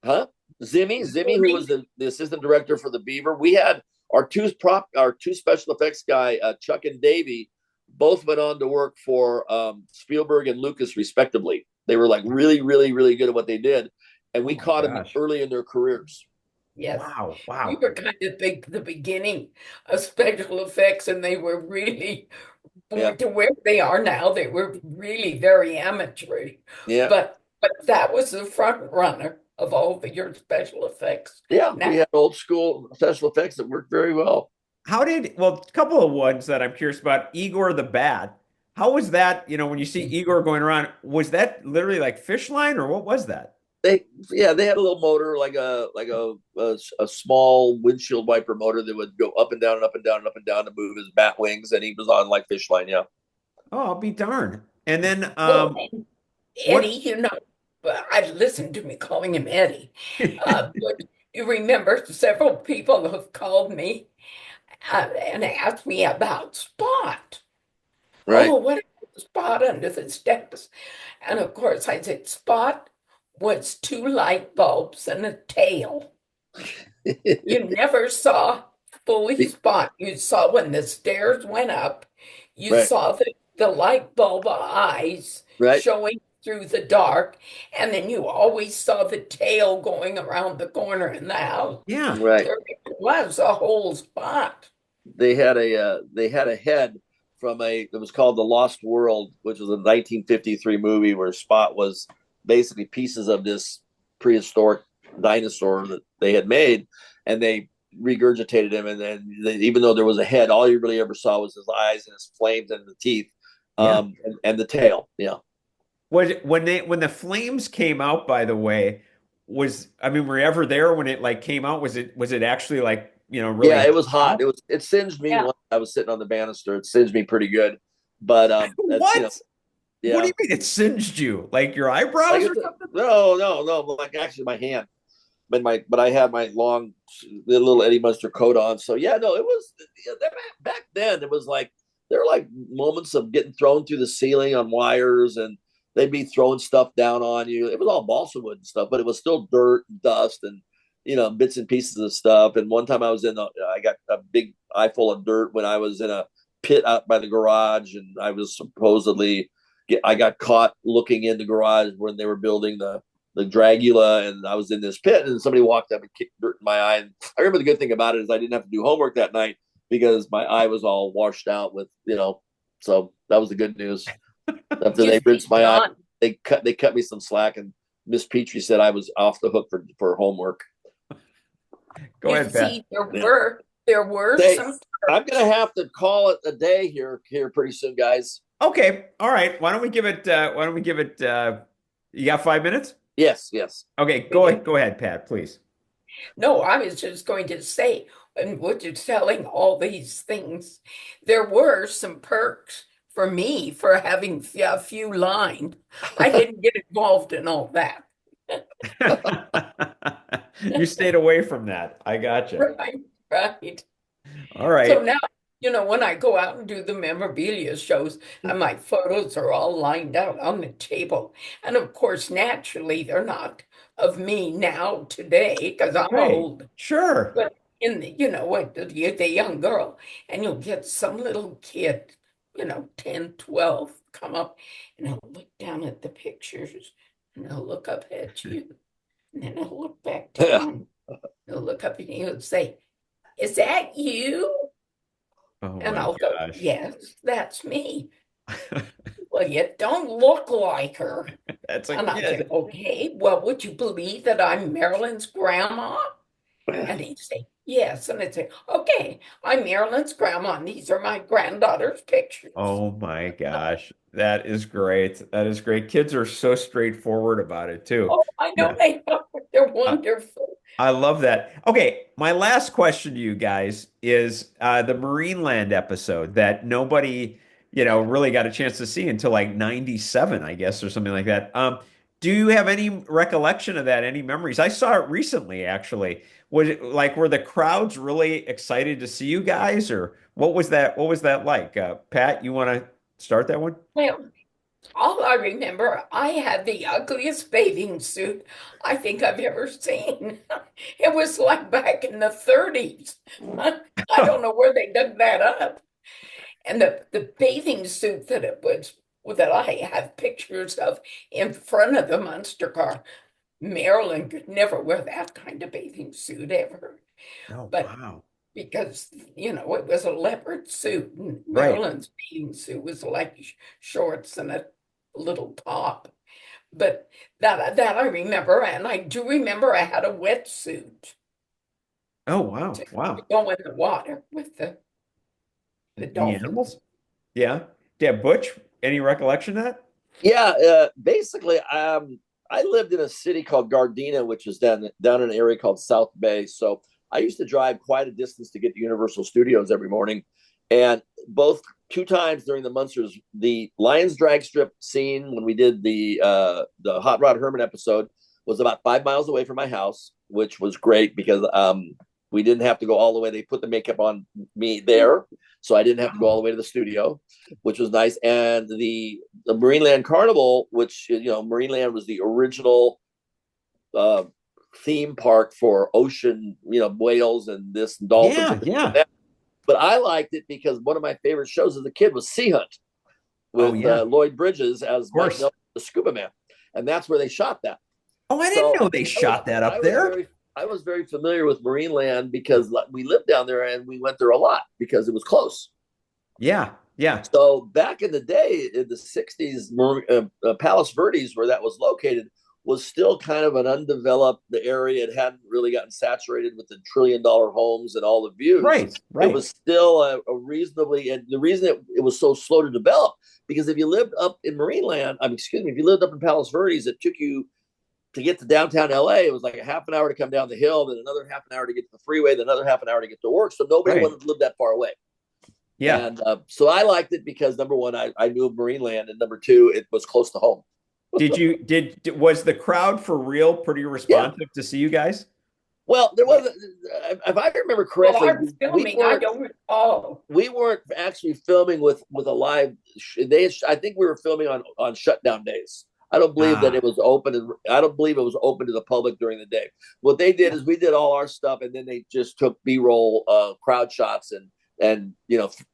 C: Huh? Zimmy, who was the assistant director for the Beaver. We had our two special effects guy, Chuck and Davey, both went on to work for Spielberg and Lucas, respectively. They were like really, really, really good at what they did, and we caught them early in their careers.
B: Yes.
A: Wow.
B: We were kind of the beginning of special effects, and they were really to where they are now. They were really very amateur.
A: Yeah.
B: But that was the front runner of all your special effects.
C: Yeah, we had old school special effects that worked very well.
A: A couple of ones that I'm curious about. Igor the Bat. How was that? When you see Igor going around, was that literally like fish line or what was that?
C: they had a little motor like a small windshield wiper motor that would go up and down and up and down and up and down to move his bat wings, and he was on like fish line. Yeah.
A: Oh, I'll be darned. And then
B: Well, Eddie,
A: what
B: I listened to me calling him Eddie. But you remember several people have called me and asked me about Spot.
C: Right.
B: Oh, what is Spot under the steps? And of course, I said Spot was two light bulbs and a tail. You never saw fully Spot. You saw when the stairs went up, you
C: Right.
B: saw the light bulb eyes
C: Right.
B: showing through the dark, and then you always saw the tail going around the corner in the house.
A: yeah.
C: Right.
B: There was a whole Spot.
C: They had a head from it was called The Lost World, which was a 1953 movie where Spot was basically pieces of this prehistoric dinosaur that they had made, and they regurgitated him, and then even though there was a head, all you really ever saw was his eyes and his flames and the teeth,
A: Yeah.
C: and the tail. Yeah.
A: When the flames came out, by the way, I mean, were you ever there when it like came out? Was it actually like, really
C: Yeah, it was hot.
A: hot?
C: It singed me
B: Yeah.
C: when I was sitting on the banister. It singed me pretty good, but
A: What?
C: yeah.
A: What do you mean it singed you? Like your eyebrows or something?
C: No, like actually my hand. But I had my long little Eddie Munster coat on. So yeah, no, it was back then. It was like there were like moments of getting thrown through the ceiling on wires, and they'd be throwing stuff down on you. It was all balsa wood and stuff, but it was still dirt and dust and bits and pieces of stuff. And one time I got a big eye full of dirt when I was in a pit out by the garage, and I was supposedly I got caught looking in the garage when they were building the Dragula, and I was in this pit, and somebody walked up and kicked dirt in my eye. And I remember the good thing about it is I didn't have to do homework that night because my eye was all washed out with, so that was the good news. After they rinsed my eye, they cut me some slack, and Miss Petrie said I was off the hook for homework.
A: Go ahead, Pat.
B: See, there were some.
C: I'm gonna have to call it a day here pretty soon, guys.
A: Okay. All right. Why don't we give it you got 5 minutes?
C: Yes.
A: Okay, go ahead, Pat, please.
B: No, I was just going to say, when what you're telling all these things, there were some perks for me for having a few lines. I didn't get involved in all that.
A: You stayed away from that. I got you.
B: Right.
A: All right.
B: So now, when I go out and do the memorabilia shows, and my photos are all lined out on the table. And of course, naturally, they're not of me now today because I'm
A: Right.
B: old.
A: Sure.
B: But in the young girl, and you'll get some little kid, 10, 12, come up and he'll look down at the pictures and he'll look up at you. And then he'll look back down. He'll look up and he'll say, "Is that you?"
A: Oh
B: And
A: my
B: I'll go,
A: gosh.
B: "Yes, that's me." "Well, you don't look like her."
A: That's a
B: And I say,
A: kid.
B: "Okay, well, would you believe that I'm Marilyn's grandma?" And he'd say, "Yes." And I'd say, "Okay, I'm Marilyn's grandma, and these are my granddaughter's pictures."
A: Oh my gosh. That is great. That is great. Kids are so straightforward about it too.
B: Oh, I know
A: Yeah.
B: they are. They're wonderful.
A: I love that. Okay, my last question to you guys is the Marineland episode that nobody, really got a chance to see until like 97, I guess, or something like that. Do you have any recollection of that? Any memories? I saw it recently, actually. Was it like were the crowds really excited to see you guys, or what was that? What was that like? Pat, you want to start that one?
B: Well, all I remember, I had the ugliest bathing suit I think I've ever seen. It was like back in the 30s. I don't know where they dug that up. And the bathing suit that I have pictures of in front of the Munster car, Marilyn could never wear that kind of bathing suit ever.
A: Oh,
B: But
A: wow.
B: because, it was a leopard suit, and
A: Right.
B: Marilyn's bathing suit was like shorts and a little top. But that I remember, and I do remember I had a wetsuit
A: Oh, wow.
B: to
A: Wow.
B: go in the water with the
A: The
B: dolphins.
A: animals? Yeah. Yeah, Butch, any recollection of that?
C: Yeah, basically, I lived in a city called Gardena, which is down in an area called South Bay. So I used to drive quite a distance to get to Universal Studios every morning. And both two times during the Munsters, the Lions drag strip scene when we did the Hot Rod Herman episode was about 5 miles away from my house, which was great because we didn't have to go all the way. They put the makeup on me there, so I didn't have to go all the way to the studio, which was nice. And the Marineland Carnival, which Marineland was the original theme park for ocean, whales and this and dolphins.
A: Yeah.
C: But I liked it because one of my favorite shows as a kid was Sea Hunt with Lloyd Bridges as the scuba man, and that's where they shot that.
A: Oh, I didn't know they shot that up there.
C: I was very familiar with Marineland because we lived down there and we went there a lot because it was close.
A: Yeah.
C: So back in the day, in the 60s, Palos Verdes, where that was located, was still kind of an undeveloped area. It hadn't really gotten saturated with the $1 trillion homes and all the views.
A: Right.
C: It was still a reasonably, and the reason it was so slow to develop, because if you lived up in Marineland, if you lived up in Palos Verdes, it took you to get to downtown LA. It was like a half an hour to come down the hill, then another half an hour to get to the freeway, then another half an hour to get to work. So nobody wanted to live that far away.
A: Yeah.
C: And so I liked it because number one, I knew of Marineland, and number two, it was close to home.
A: Was the crowd for real pretty responsive to see you guys?
C: Well, there was, if I remember correctly, we weren't actually filming with a live. I think we were filming on shutdown days. I don't believe that it was open. I don't believe it was open to the public during the day. What they did is we did all our stuff, and then they just took B-roll crowd shots and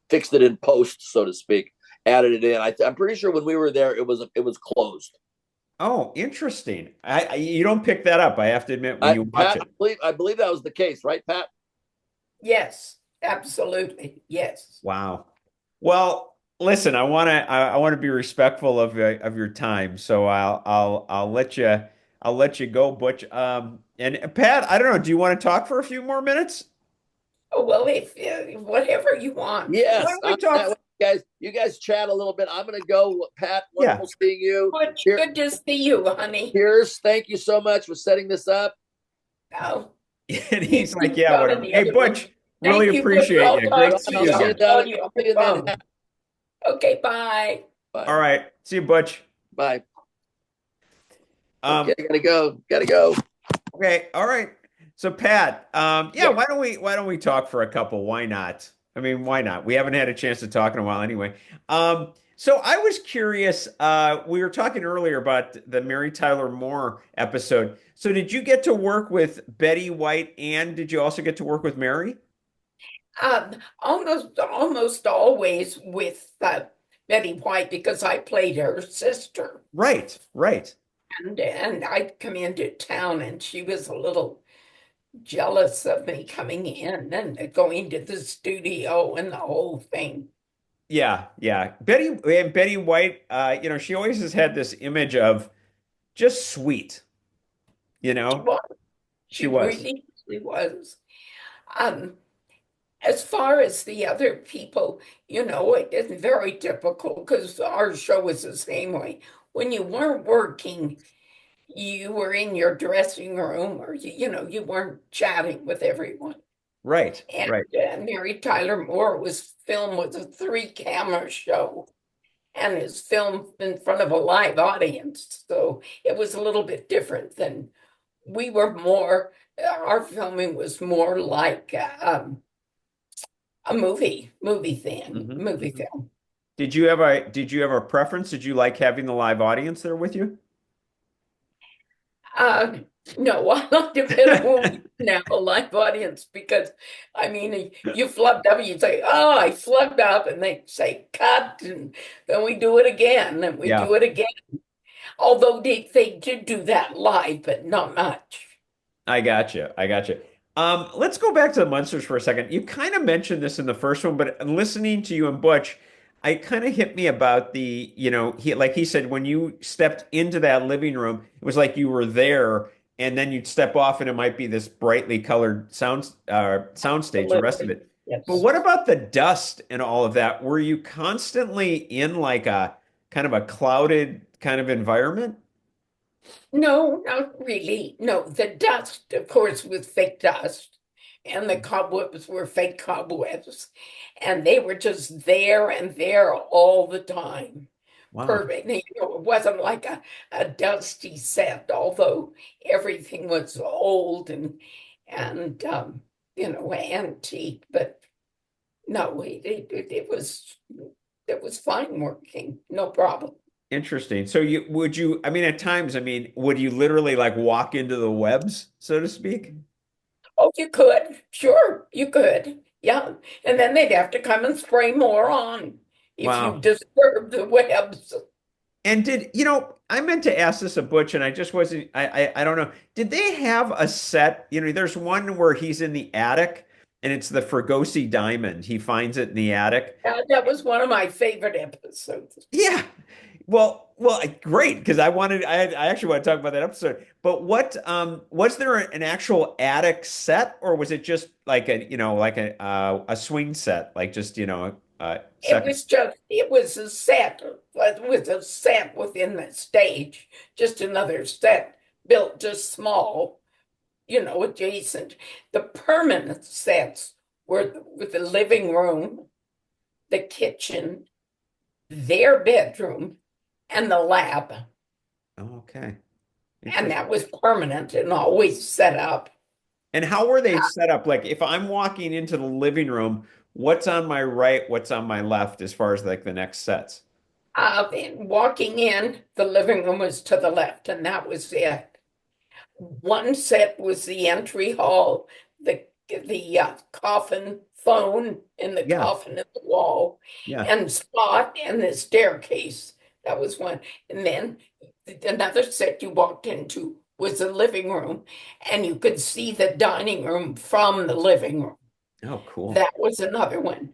C: fixed it in post, so to speak, added it in. I'm pretty sure when we were there, it was closed.
A: Oh, interesting. You don't pick that up, I have to admit, when you watch it.
C: I believe that was the case, right, Pat?
B: Yes, absolutely. Yes.
A: Wow. Well, listen, I want to be respectful of your time, so I'll let you go, Butch. And Pat, I don't know, do you want to talk for a few more minutes?
B: Oh, well, if whatever you want.
C: Yes. You guys chat a little bit. I'm going to go. Pat, wonderful seeing you.
B: Good to see you, honey.
C: Cheers. Thank you so much for setting this up.
B: Oh.
A: And he's like, yeah, whatever. Hey, Butch, really appreciate you. Great to see you.
B: Okay, bye.
A: All right. See you, Butch.
C: Bye. Okay, gotta go.
A: Okay, all right. So Pat, why don't we talk for a couple? Why not? I mean, why not? We haven't had a chance to talk in a while anyway. So I was curious, we were talking earlier about the Mary Tyler Moore episode. So did you get to work with Betty White, and did you also get to work with Mary?
B: Almost always with Betty White, because I played her sister.
A: Right.
B: And I'd come into town and she was a little jealous of me coming in and going to the studio and the whole thing.
A: Yeah. Betty White, she always has had this image of just sweet,
B: She really was. As far as the other people, it is very typical because our show was the same way. When you weren't working, you were in your dressing room, or you weren't chatting with everyone.
A: Right.
B: Mary Tyler Moore was filmed with a 3-camera show and is filmed in front of a live audience. So it was a little bit different than our filming was more like a movie thing, movie film.
A: Did you have a preference? Did you like having the live audience there with you?
B: No, I like to have a live audience because, you flubbed up, you say, oh, I flubbed up, and they say, cut, and then we do it again, and we do it again. Although they did do that live, but not much.
A: I got you. Let's go back to the Munsters for a second. You kind of mentioned this in the first one, but listening to you and Butch, it kind of hit me about he said, when you stepped into that living room, it was like you were there, and then you'd step off and it might be this brightly colored soundstage, the rest of it.
B: Yes.
A: But what about the dust and all of that? Were you constantly in like a kind of a clouded kind of environment?
B: No, not really. No, the dust, of course, was fake dust, and the cobwebs were fake cobwebs, and they were just there and there all the time.
A: Wow.
B: Perfect. It wasn't like a dusty set, although everything was old and antique. But no, it was fine working, no problem.
A: Interesting. So I mean, at times, I mean, would you literally like walk into the webs, so to speak?
B: Oh, you could. Sure, you could. Yeah. And then they'd have to come and spray more on if you
A: Wow.
B: disturbed the webs.
A: And I meant to ask this of Butch, and I just wasn't, I don't know. Did they have a set? There's one where he's in the attic and it's the Fregosi diamond. He finds it in the attic.
B: That was one of my favorite episodes.
A: Yeah. Well, great, because I actually want to talk about that episode. But was there an actual attic set, or was it just like a swing set, like just, second?
B: It was a set. It was a set within the stage, just another set built just small, adjacent. The permanent sets were with the living room, the kitchen, their bedroom, and the lab.
A: Oh, okay.
B: And
A: Interesting.
B: that was permanent and always set up.
A: And how were they set up? Like if I'm walking into the living room, what's on my right, what's on my left as far as like the next sets?
B: And walking in, the living room was to the left, and that was it. One set was the entry hall, the coffin phone in the
A: Yeah,
B: coffin in the wall,
A: yeah.
B: and spot and the staircase. That was one. And then another set you walked into was the living room, and you could see the dining room from the living room.
A: Oh, cool.
B: That was another one.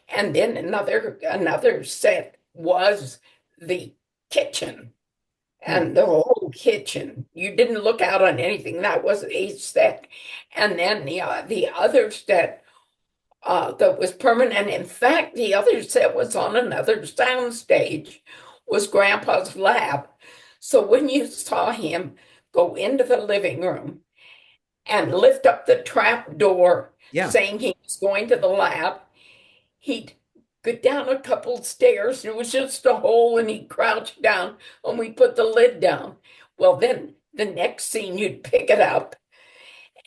B: And then another set was the kitchen
A: Hmm.
B: and the whole kitchen. You didn't look out on anything. That was a set. And then the other set that was permanent. In fact, the other set was on another sound stage, was Grandpa's lab. So when you saw him go into the living room and lift up the trap door,
A: Yeah.
B: saying he was going to the lab, he'd go down a couple stairs, and it was just a hole, and he'd crouch down, and we put the lid down. Well, then the next scene, you'd pick it up,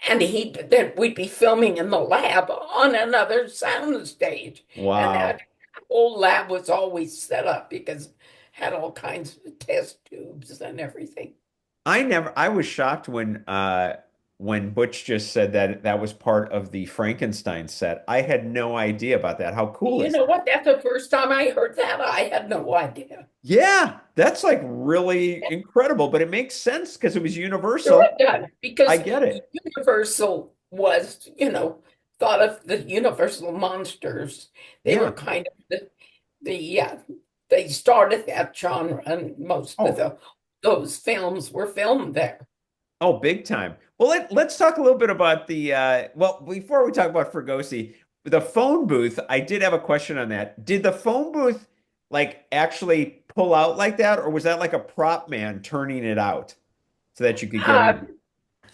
B: and we'd be filming in the lab on another sound stage. And
A: Wow.
B: that whole lab was always set up because it had all kinds of test tubes and everything.
A: I was shocked when Butch just said that that was part of the Frankenstein set. I had no idea about that. How cool
B: You
A: is
B: know
A: that?
B: what? That's the first time I heard that. I had no idea.
A: Yeah, that's like really incredible, but it makes sense because it was
B: Sure
A: Universal.
B: it does,
A: I
B: because
A: get it.
B: Universal was, thought of the Universal monsters. They were
A: Yeah.
B: kind of the they started that genre, and most of
A: Oh,
B: those films were filmed there.
A: oh, big time. Well, let's talk a little bit about before we talk about Fregosi, the phone booth, I did have a question on that. Did the phone booth like actually pull out like that, or was that like a prop man turning it out so that you could get
B: Uh,
A: in?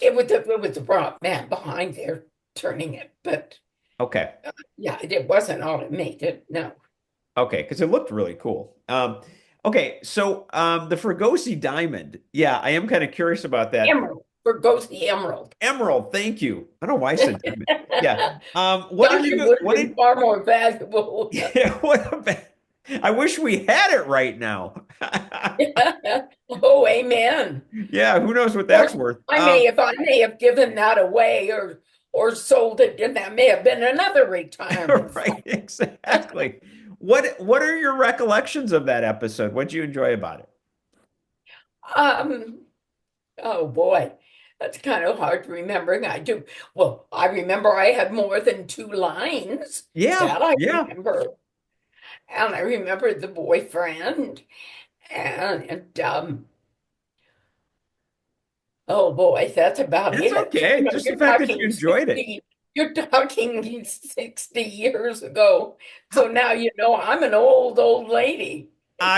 B: it was the prop man behind there turning it, but
A: Okay.
B: yeah, it wasn't automated. No,
A: Okay, because it looked really cool. Okay, so the Fregosi diamond. Yeah, I am kind of curious about that.
B: Emerald for Ghost the Emerald.
A: Emerald, thank you. I don't know why I said diamond. Yeah. What did
B: Gosh,
A: you
B: it
A: do?
B: would have been far more valuable.
A: Yeah, what about, I wish we had it right now.
B: Oh, amen.
A: Yeah, who knows what
B: Of course,
A: that's worth?
B: I may have given that away or sold it, and that may have been another retirement fund.
A: Right, exactly. What are your recollections of that episode? What did you enjoy about it?
B: Um, oh boy, that's kind of hard remembering. I remember I had more than two lines.
A: Yeah,
B: That I
A: yeah.
B: remember. And I remember the boyfriend and oh boy, that's about
A: It's
B: it.
A: okay. Just the fact that you enjoyed it.
B: You're talking 60 years ago. So now I'm an old lady.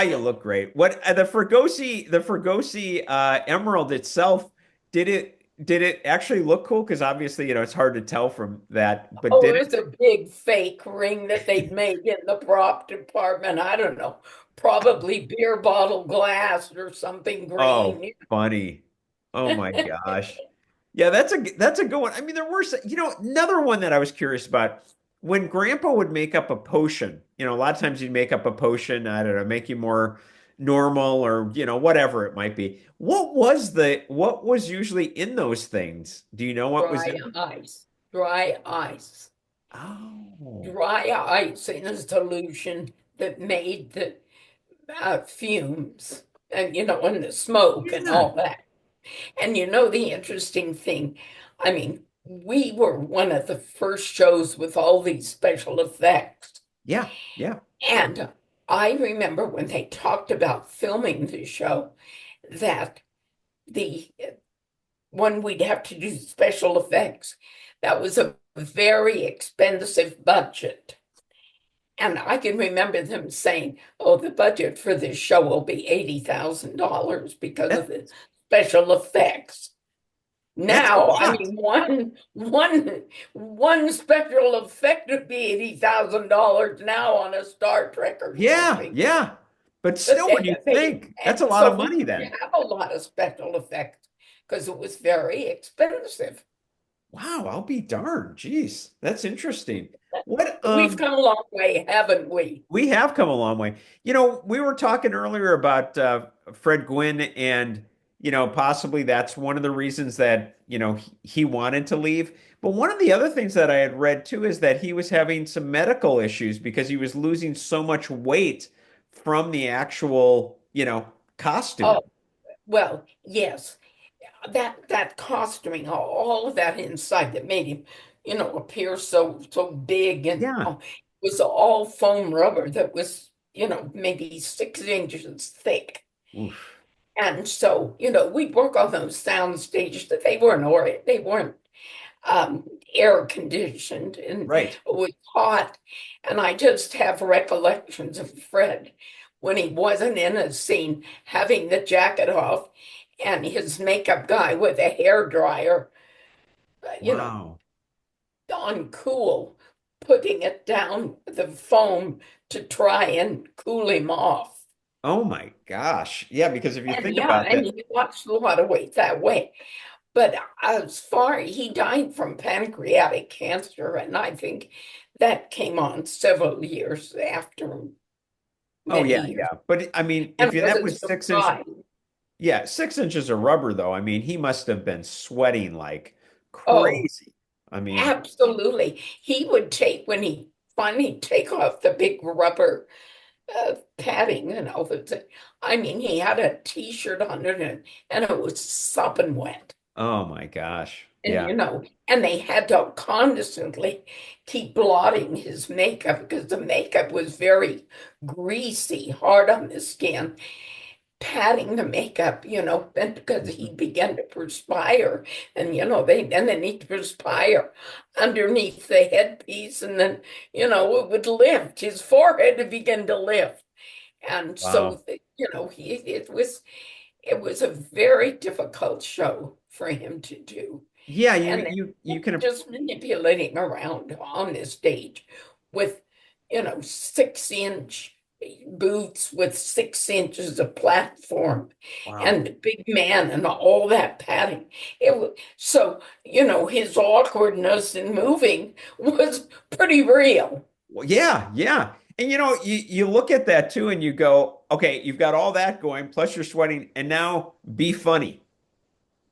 A: You look great. What the Fregosi Emerald itself, did it actually look cool? Because obviously, it's hard to tell from that, but
B: Oh,
A: did
B: it was a big fake ring that they'd made in the prop department. I don't know, probably beer bottle glass or something
A: Oh,
B: green.
A: funny. Oh my gosh. Yeah, that's a good one. I mean, there were another one that I was curious about. When Grandpa would make up a potion, a lot of times he'd make up a potion, I don't know, make you more normal or, whatever it might be. What was usually in those things? Do you know what was
B: Dry
A: in?
B: ice, dry ice,
A: Oh,
B: dry ice in a solution that made the fumes and, and the smoke and
A: yeah.
B: all that. And the interesting thing, I mean, we were one of the first shows with all these special effects.
A: Yeah. Yeah.
B: And I remember when they talked about filming the show that the one we'd have to do special effects, that was a very expensive budget. And I can remember them saying, oh, the budget for this show will be $80,000 because of
A: That,
B: the special effects.
A: that's a
B: Now, I
A: lot.
B: mean, one special effect would be $80,000 now on a Star Trek or
A: Yeah.
B: something.
A: Yeah. But
B: But
A: still, when you think,
B: and
A: that's a lot
B: so
A: of
B: we
A: money
B: didn't
A: then.
B: have a lot of special effects because it was very expensive.
A: Wow, I'll be darned. Jeez, that's interesting. What
B: We've come a long way, haven't we?
A: we have come a long way. We were talking earlier about Fred Gwynne and possibly that's one of the reasons that he wanted to leave. But one of the other things that I had read too is that he was having some medical issues because he was losing so much weight from the actual costume.
B: Oh, well, yes. That costuming, all of that inside that made him, appear so big and
A: Yeah.
B: was all foam rubber that was, maybe 6 inches thick.
A: Oof.
B: And so, we'd work on those sound stages that they weren't air conditioned and
A: Right.
B: it was hot. And I just have recollections of Fred when he wasn't in a scene having the jacket off and his makeup guy with a hair dryer,
A: Wow.
B: on cool, putting it down the foam to try and cool him off.
A: Oh my gosh. Yeah, because if you
B: And
A: think
B: yeah,
A: about
B: and
A: that,
B: he lost a lot of weight that way. But he died from pancreatic cancer, and I think that came on several years after,
A: oh
B: many
A: yeah,
B: years,
A: yeah. But I mean,
B: and
A: if you that
B: wasn't
A: was 6 inches,
B: surprised.
A: yeah, 6 inches of rubber though. I mean, he must have been sweating like
B: Oh,
A: crazy. I mean,
B: absolutely. He would when he finally take off the big rubber padding and all that. I mean, he had a t-shirt under it, and it was sopping wet.
A: oh my gosh.
B: And
A: Yeah.
B: and they had to constantly keep blotting his makeup because the makeup was very greasy, hard on the skin, patting the makeup, and because he
A: Mhm.
B: began to perspire, and then he'd perspire underneath the headpiece, and then it would lift. His forehead would begin to lift, and
A: Wow.
B: so it was a very difficult show for him to do.
A: Yeah,
B: And they
A: you
B: kept
A: can
B: just manipulating around on the stage with, 6-inch boots with 6 inches of platform
A: wow.
B: and the big man and all that padding. So, his awkwardness in moving was pretty real.
A: Well, yeah, yeah. And you look at that too and you go, okay, you've got all that going, plus you're sweating, and now be funny,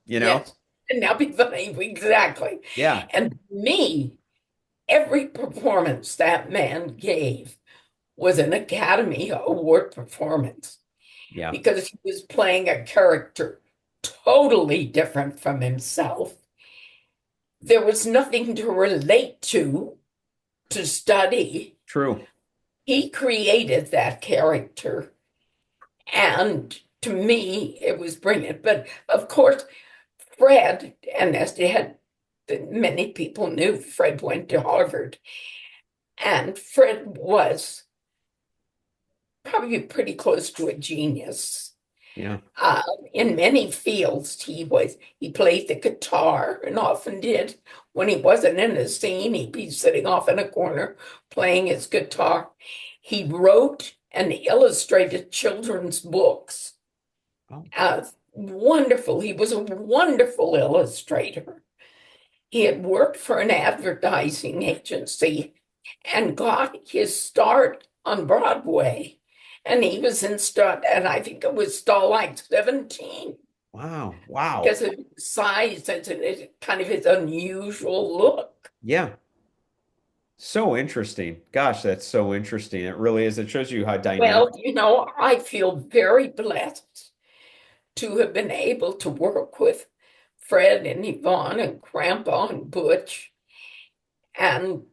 A: you know?
B: Yes. And now be funny, exactly.
A: Yeah,
B: And me, every performance that man gave was an Academy Award performance
A: yeah.
B: because he was playing a character totally different from himself. There was nothing to relate to study.
A: True.
B: He created that character, and to me, it was brilliant. But of course, Fred, and as they had many people knew, Fred went to Harvard, and Fred was probably pretty close to a genius.
A: Yeah.
B: In many fields, he played the guitar and often did. When he wasn't in a scene, he'd be sitting off in a corner playing his guitar. He wrote and illustrated children's books.
A: Oh.
B: Wonderful. He was a wonderful illustrator. He had worked for an advertising agency and got his start on Broadway. And he was in Stud, and I think it was Starlight 17.
A: Wow. Wow.
B: Because of his size and kind of his unusual look.
A: Yeah. So interesting. Gosh, that's so interesting. It really is. It shows you how dynamic.
B: Well, I feel very blessed to have been able to work with Fred and Yvonne and Grandpa and Butch, and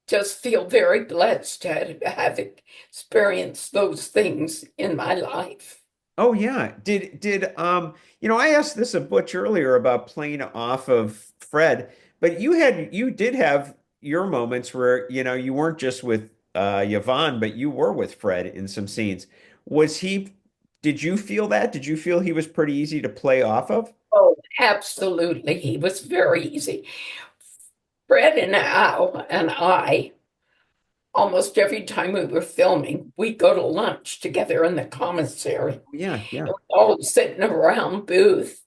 B: just feel very blessed to have experienced those things in my life.
A: Oh yeah. I asked this of Butch earlier about playing off of Fred, but you did have your moments where, you weren't just with Yvonne, but you were with Fred in some scenes. Did you feel that? Did you feel he was pretty easy to play off of?
B: Oh, absolutely. He was very easy. Fred and Al and I, almost every time we were filming, we'd go to lunch together in the commissary.
A: Yeah, yeah.
B: All sitting around booth.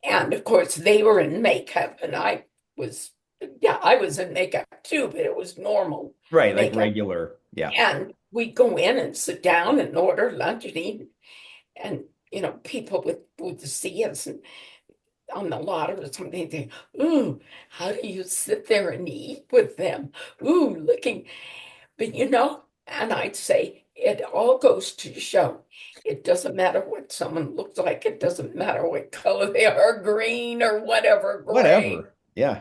B: And of course, they were in makeup, and I was in makeup too, but it was normal.
A: Right, like
B: makeup.
A: regular. Yeah.
B: And we'd go in and sit down and order lunch and eat. And, people would see us and on the lot or something, they, ooh, how do you sit there and eat with them? Ooh, looking. But, and I'd say, it all goes to show. It doesn't matter what someone looks like. It doesn't matter what color they are, green or whatever, gray.
A: Whatever. Yeah.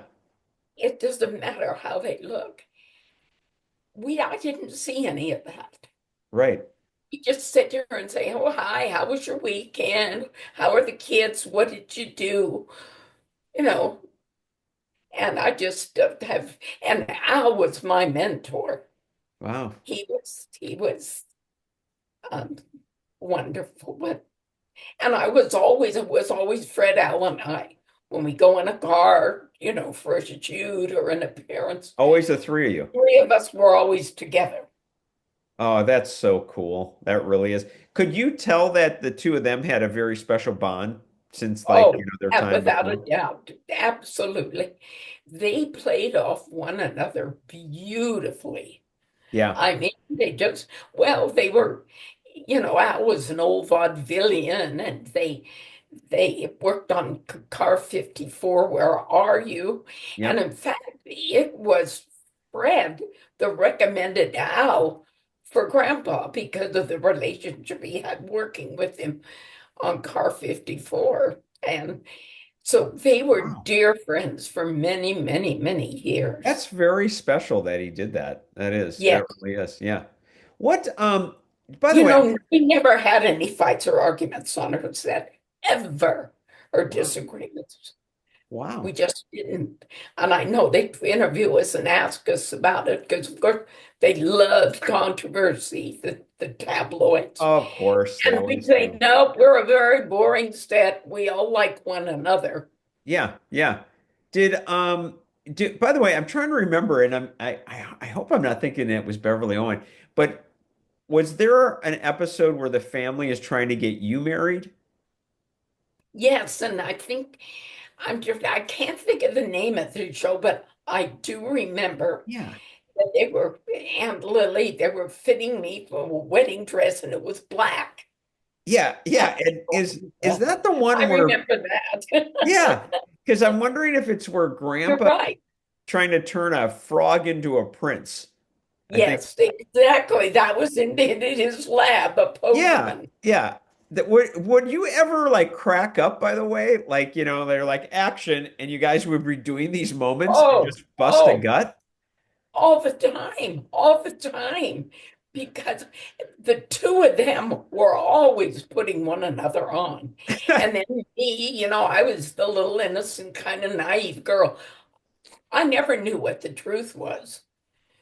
B: It doesn't matter how they look. I didn't see any of that.
A: Right.
B: You just sit there and say, oh, hi, how was your weekend? How are the kids? What did you do? And I just and Al was my mentor.
A: Wow.
B: He was wonderful. And it was always Fred, Al, and I. When we go in a car, for a shoot or an appearance.
A: Always the three of you.
B: Three of us were always together.
A: Oh, that's so cool. That really is. Could you tell that the two of them had a very special bond since their time
B: without
A: before?
B: a doubt. Absolutely. They played off one another beautifully.
A: Yeah.
B: I mean, they were, Al was an old vaudevillian, and they worked on Car 54, Where Are You?
A: Yeah.
B: And in fact, it was Fred that recommended Al for Grandpa because of the relationship he had working with him on Car 54. And so they were dear friends for many, many, many years.
A: That's very special that he did that. That is.
B: Yes.
A: That really is. Yeah. What, by the way,
B: we never had any fights or arguments on her set, ever, or disagreements.
A: Wow.
B: We just didn't. And I know they'd interview us and ask us about it because, of course, they loved controversy, the tabloids.
A: Of course.
B: And we'd say, no, we're a very boring set. We all like one another.
A: Yeah, yeah. By the way, I'm trying to remember, and I hope I'm not thinking it was Beverly Owen, but was there an episode where the family is trying to get you married?
B: Yes, and I think I can't think of the name of the show, but I do remember that Aunt Lily, they were fitting me for a wedding dress, and it was black.
A: Yeah, yeah. And is that the one
B: I
A: where
B: remember that.
A: Yeah, because I'm wondering if it's where Grandpa
B: right.
A: trying to turn a frog into a prince.
B: Yes, exactly. That was in his lab, a postman.
A: Yeah. Would you ever crack up, by the way? They're like action, and you guys would be doing these moments and just bust a gut?
B: All the time. Because the two of them were always putting one another on. And then me, I was the little innocent, kind of naive girl. I never knew what the truth was.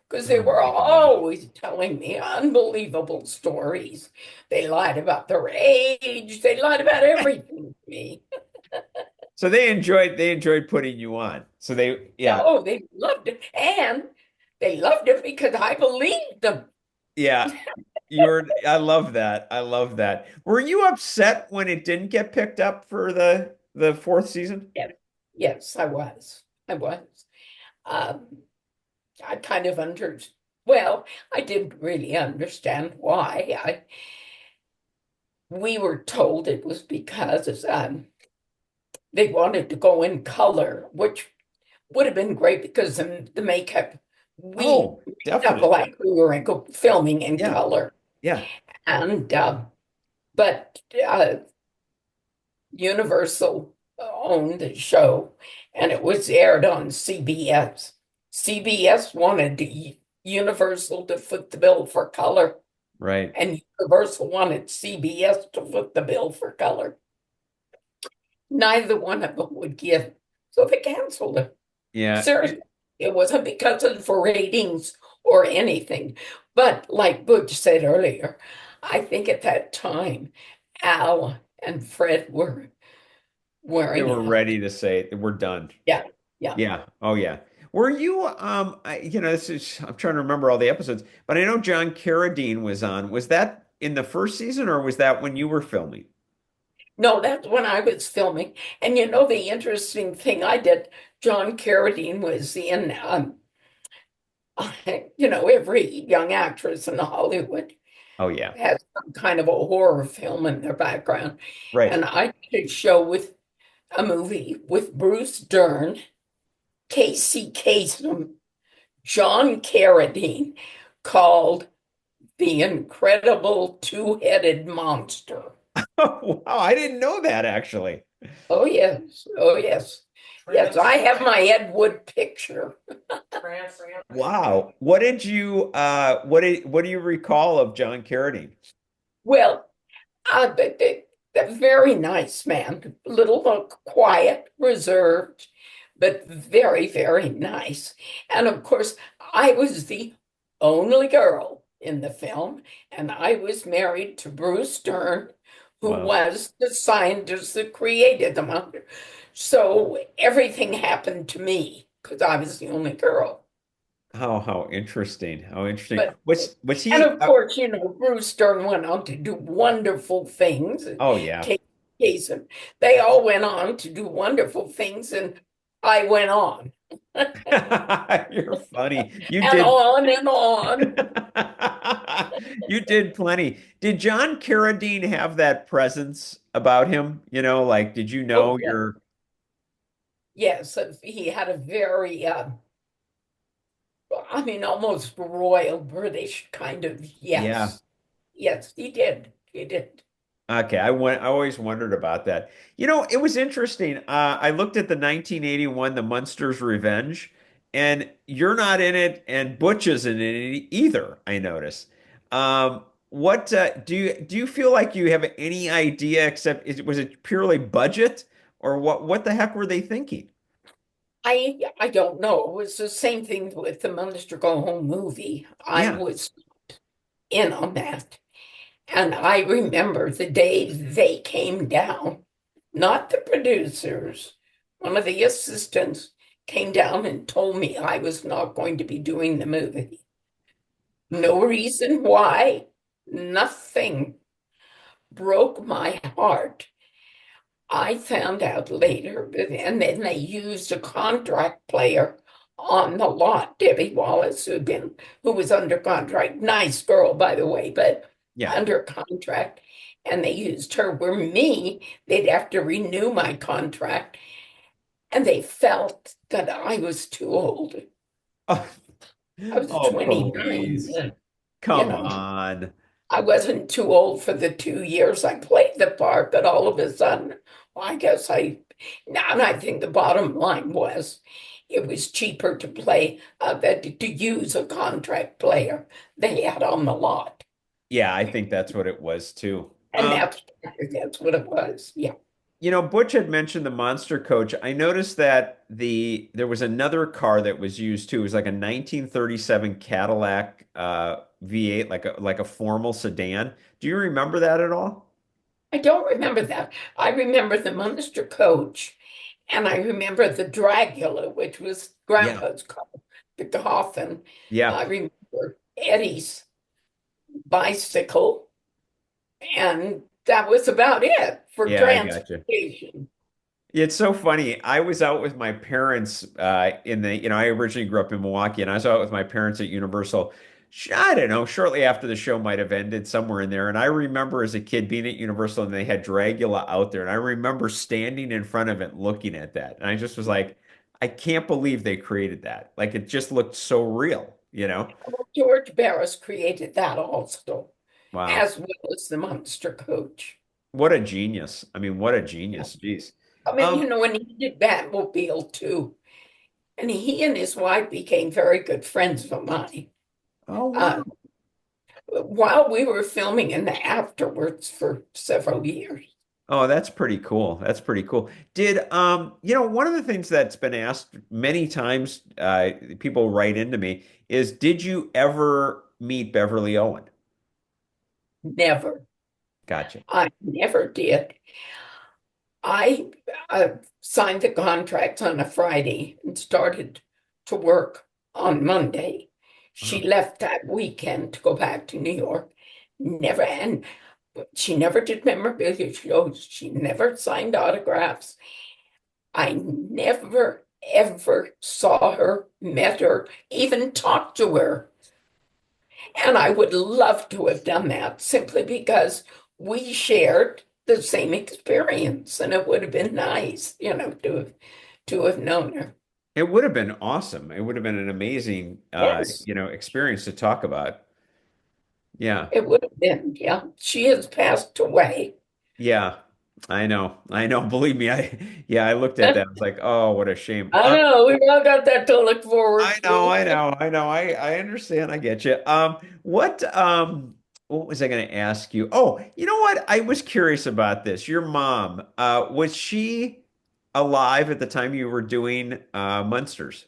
B: because they
A: Oh
B: were
A: my gosh.
B: always telling me unbelievable stories. They lied about their age, they lied about everything to me.
A: So they enjoyed putting you on. So they yeah.
B: Oh, they loved it. And they loved it because I believed them.
A: Yeah. I love that. I love that. Were you upset when it didn't get picked up for the fourth season?
B: Yes, yes, I was. I was. Um, I kind of well, I didn't really understand why. We were told it was because they wanted to go in color, which would have been great because the makeup, we
A: Oh,
B: made up
A: definitely.
B: like we were filming in
A: Yeah.
B: color.
A: Yeah.
B: And but Universal owned the show, and it was aired on CBS. CBS wanted Universal to foot the bill for color,
A: Right.
B: and Universal wanted CBS to foot the bill for color. Neither one of them would give, so they canceled it.
A: Yeah.
B: Seriously, it wasn't because of the ratings or anything. But like Butch said earlier, I think at that time, Al and Fred were
A: They
B: wearing
A: were
B: out.
A: ready to say we're done.
B: Yeah, yeah.
A: Yeah. Oh yeah. Were you this is I'm trying to remember all the episodes, but I know John Carradine was on. Was that in the first season or was that when you were filming?
B: No, that's when I was filming. And the interesting thing I did, John Carradine was in, every young actress in Hollywood
A: Oh yeah.
B: has some kind of a horror film in their background.
A: Right.
B: And I did a movie with Bruce Dern, Casey Kasem, John Carradine, called The Incredible Two-Headed Monster.
A: Oh, wow, I didn't know that actually.
B: Oh, yes. Oh, yes. Yes, I have my Ed Wood picture.
A: Wow. What do you recall of John Carradine?
B: Well, the very nice man, a little quiet, reserved, but very, very nice. And of course, I was the only girl in the film, and I was married to Bruce Dern, who
A: Wow.
B: was the scientist that created the monster. So everything happened to me because I was the only girl.
A: How interesting. How interesting.
B: But
A: Was
B: And
A: he
B: of course, Bruce Stern went on to do wonderful things.
A: oh yeah.
B: Kate Jason, they all went on to do wonderful things, and I went on
A: You're funny. You
B: and
A: did
B: on and on.
A: you did plenty. Did John Carradine have that presence about him? Like did you
B: Oh,
A: know
B: yeah.
A: your
B: Yes, he had a very, almost royal British kind of,
A: yeah.
B: yes. Yes, he did. He did.
A: Okay, I always wondered about that. It was interesting. I looked at the 1981 The Munsters Revenge, and you're not in it, and Butch isn't in it either, I notice. What do you feel like you have any idea except was it purely budget or what the heck were they thinking?
B: I don't know. It was the same thing with the Munster Go Home movie. I
A: Yeah.
B: was in on that. And I remember the day they came down, not the producers, one of the assistants came down and told me I was not going to be doing the movie. No reason why, nothing, broke my heart. I found out later, and then they used a contract player on the lot, Debbie Wallace, who was under contract. Nice girl, by the way, but
A: Yeah.
B: under contract. And they used her. Where me, they'd have to renew my contract, and they felt that I was too old.
A: Oh,
B: I was
A: oh,
B: 29.
A: please.
B: You
A: Come
B: know,
A: on.
B: I wasn't too old for the 2 years I played the part, but all of a sudden, well, I guess now and I think the bottom line was it was cheaper to play to use a contract player they had on the lot.
A: Yeah, I think that's what it was too.
B: And that's what it was. Yeah.
A: Butch had mentioned the Monster Coach. I noticed that there was another car that was used too. It was like a 1937 Cadillac V8, like a formal sedan. Do you remember that at all?
B: I don't remember that. I remember the Munster coach, and I remember the Dragula, which was
A: Yeah.
B: Grandpa's car, the coffin.
A: Yeah.
B: I remember Eddie's bicycle, and that was about it for
A: Yeah, I got you.
B: transportation.
A: It's so funny. I was out with my parents I originally grew up in Milwaukee, and I was out with my parents at Universal. I don't know, shortly after the show might have ended, somewhere in there. And I remember as a kid being at Universal and they had Dragula out there. And I remember standing in front of it looking at that. And I just was like, I can't believe they created that. Like it just looked so real, you know?
B: Well, George Barris created that also,
A: Wow.
B: as well as the Munster coach.
A: What a genius. I mean, what a
B: Yeah.
A: genius. Jeez.
B: I mean,
A: Um,
B: and he did Batmobile too. And he and his wife became very good friends of mine.
A: oh
B: Uh,
A: wow.
B: while we were filming and afterwards for several years.
A: Oh, that's pretty cool. That's pretty cool. One of the things that's been asked many times, people write into me is, did you ever meet Beverly Owen?
B: Never.
A: Gotcha.
B: I never did. I signed the contract on a Friday and started to work on Monday. She
A: Oh,
B: left that weekend to go back to New York. Never, and she never did memorabilia shows. She never signed autographs. I never, ever saw her, met her, even talked to her. And I would love to have done that simply because we shared the same experience and it would have been nice, to have known her.
A: it would have been awesome. It would have been an amazing,
B: Yes,
A: experience to talk about. Yeah.
B: it would have been. Yeah. She has passed away.
A: Yeah. I know. I know. Believe me, I looked at that. I was like, oh, what a shame.
B: I know, we've all got that to look
A: I
B: forward
A: know,
B: to.
A: I know, I know. I understand. I get you. What was I going to ask you? Oh, you know what? I was curious about this. Your mom, was she alive at the time you were doing Munsters?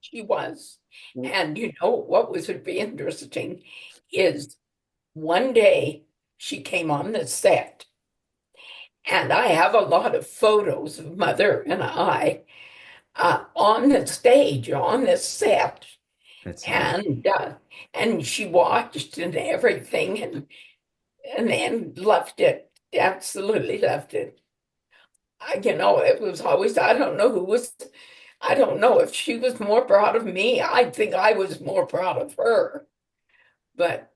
B: She was. And what was would be interesting is one day she came on the set, and I have a lot of photos of Mother and I on the stage, on the set,
A: That's neat.
B: and she watched and everything, and then loved it, absolutely loved it. It was always, I don't know if she was more proud of me. I think I was more proud of her, but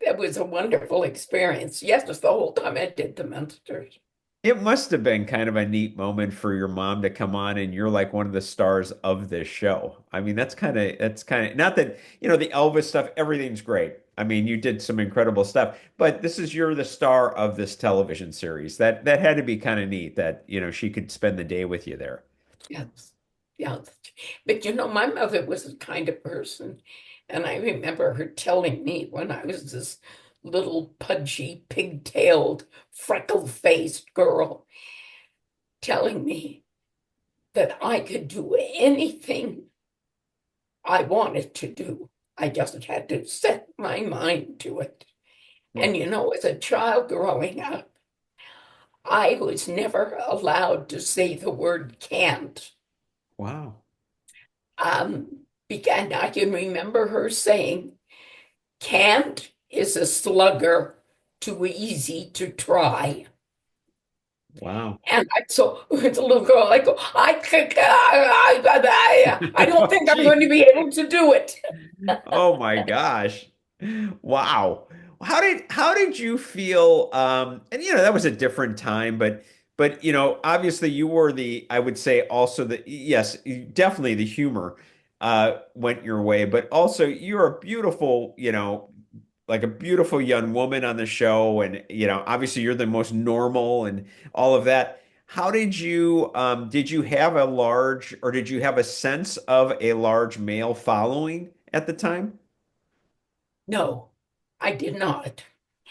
B: it was a wonderful experience. Yes, the whole time I did the Munsters.
A: It must have been kind of a neat moment for your mom to come on and you're like one of the stars of this show. I mean, that's kind of not that, the Elvis stuff, everything's great. I mean, you did some incredible stuff, but you're the star of this television series. That had to be kind of neat that, she could spend the day with you there.
B: Yes, yes. But my mother was the kind of person, and I remember her telling me when I was this little pudgy, pigtailed, freckle-faced girl, telling me that I could do anything I wanted to do. I just had to set my mind to it. And as a child growing up, I was never allowed to say the word can't.
A: Wow.
B: Began, I can remember her saying, can't is a slugger, too easy to try.
A: Wow.
B: And so it's a little girl, I go, I don't
A: Oh,
B: think I'm going to
A: geez.
B: be able to do it.
A: Oh my gosh. Wow. How did you feel and that was a different time but obviously you were I would say also yes, definitely the humor went your way, but also you're a beautiful, like a beautiful young woman on the show and obviously you're the most normal and all of that. How did you have a large or did you have a sense of a large male following at the time?
B: No, I did not.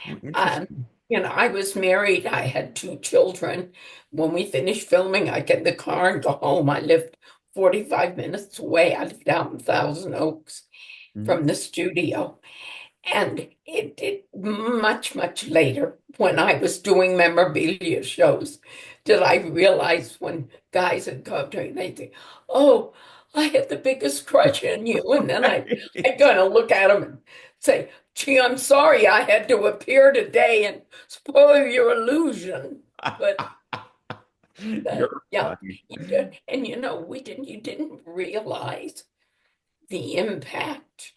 A: Oh,
B: Um,
A: interesting.
B: I was married. I had two children. When we finished filming, I get in the car and go home. I lived 45 minutes away. I lived out in Thousand Oaks
A: Mhm.
B: from the studio. And it much, much later, when I was doing memorabilia shows, did I realize when guys would come up to me, they'd think, "Oh, I had the biggest crush on you." And then I kind of look at them and say, "Gee, I'm sorry I had to appear today and spoil your illusion." But
A: You're
B: yeah,
A: funny.
B: and you didn't realize the impact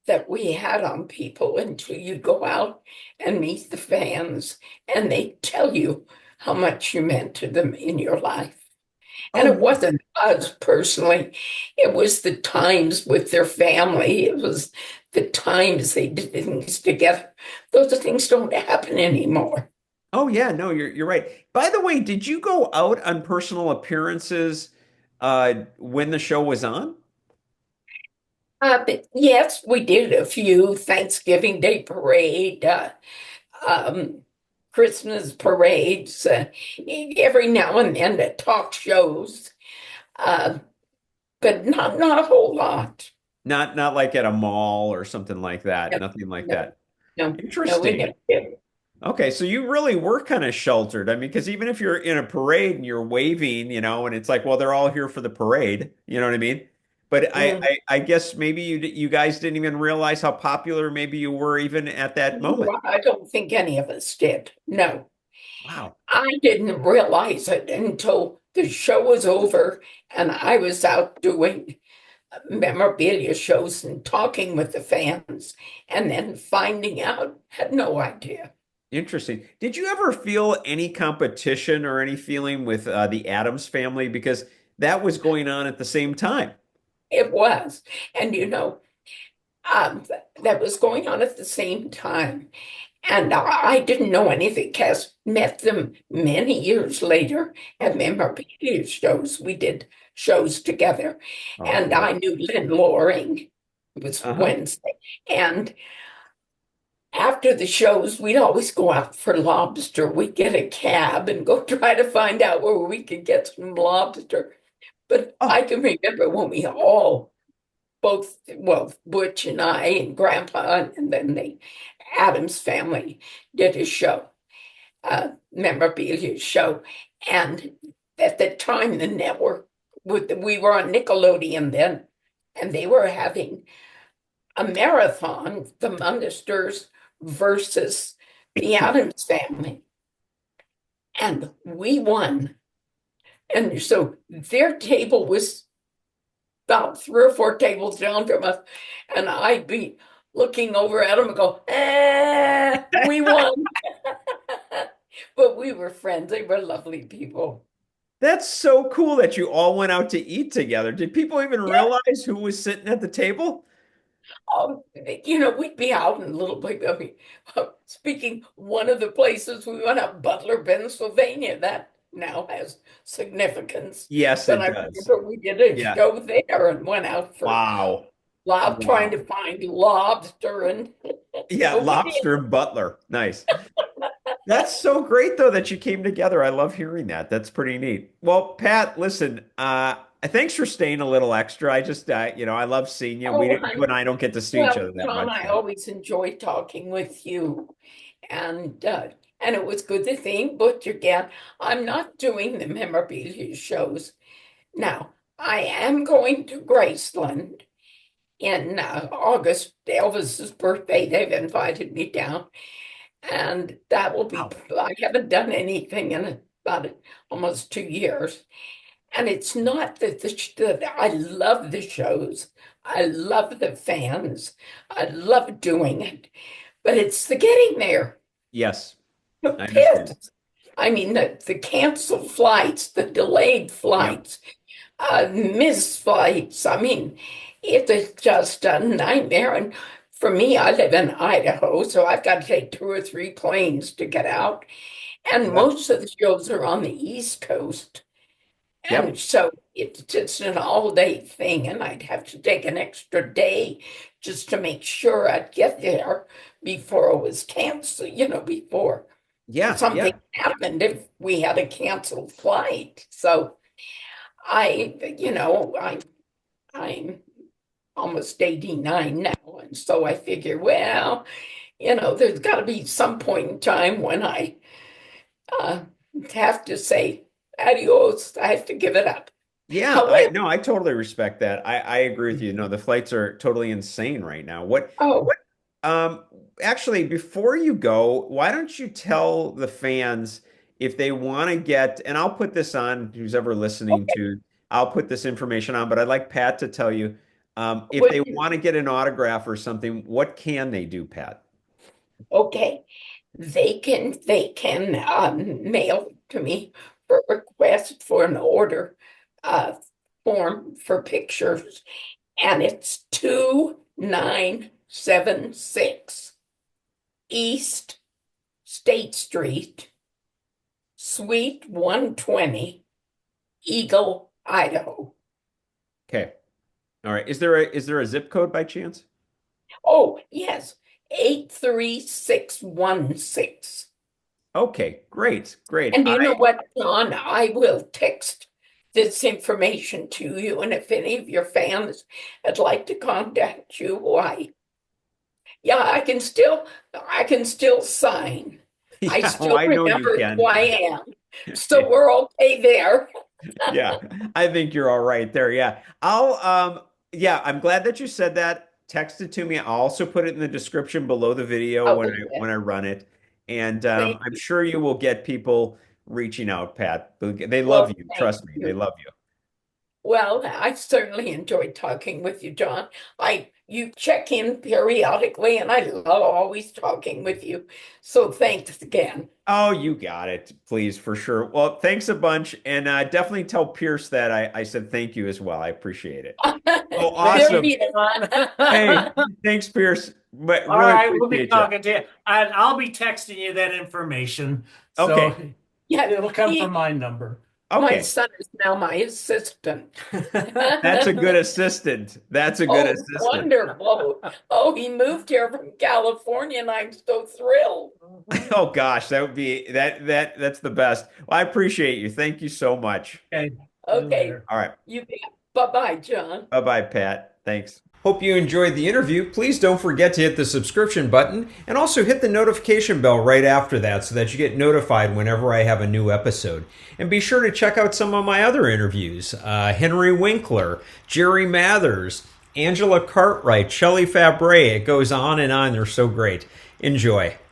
B: that we had on people until you go out and meet the fans and they tell you how much you meant to them in your life. And
A: Oh,
B: it
A: yeah.
B: wasn't us personally, it was the times with their family, it was the times they did things together. Those things don't happen anymore.
A: Oh yeah, no, you're right. By the way, did you go out on personal appearances when the show was on?
B: But yes, we did a few Thanksgiving Day parade, um, Christmas parades, every now and then at talk shows, uh, but not a whole lot.
A: Not like at a mall or something like that.
B: No,
A: Nothing like
B: no,
A: that.
B: no, we
A: Interesting.
B: never did.
A: Okay, so you really were kind of sheltered. I mean, because even if you're in a parade and you're waving, and it's like, well, they're all here for the parade. You know what I mean? But
B: Mm,
A: I guess maybe you guys didn't even realize how popular maybe you were even at that moment.
B: no, I don't think any of us did. No,
A: Wow.
B: I didn't realize it until the show was over and I was out doing memorabilia shows and talking with the fans, and then finding out, had no idea.
A: Interesting. Did you ever feel any competition or any feeling with the Addams family? Because that was going on at the same time.
B: It was. And that was going on at the same time. And I didn't know anything. Cass met them many years later at memorabilia shows. We did shows together.
A: Oh,
B: And
A: cool.
B: I knew Lynn Loring. It was
A: Uh-huh.
B: Wednesday. And after the shows, we'd always go out for lobster. We'd get a cab and go try to find out where we could get some lobster. But I
A: Oh,
B: can remember when we all, both, well, Butch and I and Grandpa, and then the Addams family did a show, memorabilia show. And at the time, the network, we were on Nickelodeon then, and they were having a marathon, the Munsters versus the Addams Family. And we won. And so their table was about three or four tables down from us. And I'd be looking over at them and go, we won. But we were friends. They were lovely people.
A: that's so cool that you all went out to eat together. Did people even
B: Yeah.
A: realize who was sitting at the table?
B: We'd be out in Little Big, I mean, speaking, one of the places we went out, Butler, Pennsylvania, that now has significance.
A: Yes,
B: But
A: it
B: I
A: does.
B: remember we did a
A: Yeah.
B: show there and went out for
A: Wow.
B: trying
A: Wow.
B: to find lobster, and
A: Yeah,
B: but we did.
A: lobster and butler. Nice. That's so great though that you came together. I love hearing that. That's pretty neat. Well, Pat, listen, thanks for staying a little extra. I just I love seeing you.
B: Oh,
A: You and I don't get to see each
B: well,
A: other that
B: John,
A: much.
B: I
A: So.
B: always enjoy talking with you, and it was good to think Butch again. I'm not doing the memorabilia shows now. I am going to Graceland in August, Elvis's birthday. They've invited me down, and that will be.
A: Wow.
B: I haven't done anything in about almost 2 years. And it's not that I love the shows. I love the fans. I love doing it. But it's the getting there.
A: Yes,
B: The
A: I understand.
B: pits. I mean, the canceled flights, the delayed
A: Yep.
B: flights, missed flights. I mean, it is just a nightmare. And for me, I live in Idaho, so I've got to take two or three planes to get out. And
A: Yeah.
B: most of the shows are on the East Coast.
A: Yep.
B: And so it's just an all-day thing, and I'd have to take an extra day just to make sure I'd get there before it was canceled, before
A: Yeah.
B: something
A: Yeah.
B: happened if we had a canceled flight. So I'm almost 89 now, and so I figure, well, there's got to be some point in time when I uh, have to say adios. I have to give it up.
A: Yeah,
B: However,
A: I totally respect that. I agree with you. No, the flights are totally insane right now.
B: oh,
A: Um, actually, before you go, why don't you tell the fans if they want to get, and I'll put this on, who's ever listening to, I'll put this information on, but I'd like Pat to tell you, if they want to get an autograph or something, what can they do, Pat?
B: okay. They can mail to me for request for an order form for pictures, and it's 2976 East State Street, Suite 120, Eagle, Idaho.
A: Okay. All right. Is there a zip code by chance?
B: Oh, yes, 83616.
A: Okay, great, great.
B: And you know what, John? I will text this information to you, and if any of your fans would like to contact you, why? Yeah, I can still sign. I
A: Yeah,
B: still
A: I know you
B: remember
A: can.
B: who I am. So we're okay there.
A: Yeah, I think you're all right there. Yeah. Yeah, I'm glad that you said that. Text it to me. I'll also put it in the description below the video when
B: Okay.
A: I run it. And
B: Thank
A: I'm
B: you.
A: sure you will get people reaching out, Pat. They
B: Well,
A: love you.
B: thank
A: Trust me, they
B: you.
A: love you.
B: Well, I certainly enjoyed talking with you, John. You check in periodically, and I love always talking with you. So thanks again.
A: Oh, you got it. Please, for sure. Well, thanks a bunch. And definitely tell Pierce that I said thank you as well. I appreciate it. Oh,
B: There
A: awesome.
B: he is.
A: Hey, thanks, Pierce. But
D: All
A: really
D: right, we'll be
A: appreciate you.
D: talking to you. And I'll be texting you that information. So
A: Okay.
B: Yeah,
D: it'll come from my number.
B: my
A: Okay.
B: son is now my assistant.
A: That's a good assistant. That's a good
B: Oh,
A: assistant.
B: wonderful. Oh, he moved here from California, and I'm so thrilled.
A: Oh gosh, that would be that's the best. Well, I appreciate you. Thank you so much.
D: Okay.
B: Okay,
A: All right.
B: you bet. Bye-bye, John.
A: Bye-bye, Pat. Thanks. Hope you enjoyed the interview. Please don't forget to hit the subscription button and also hit the notification bell right after that so that you get notified whenever I have a new episode. And be sure to check out some of my other interviews. Henry Winkler, Jerry Mathers, Angela Cartwright, Shelley Fabre. It goes on and on. They're so great. Enjoy.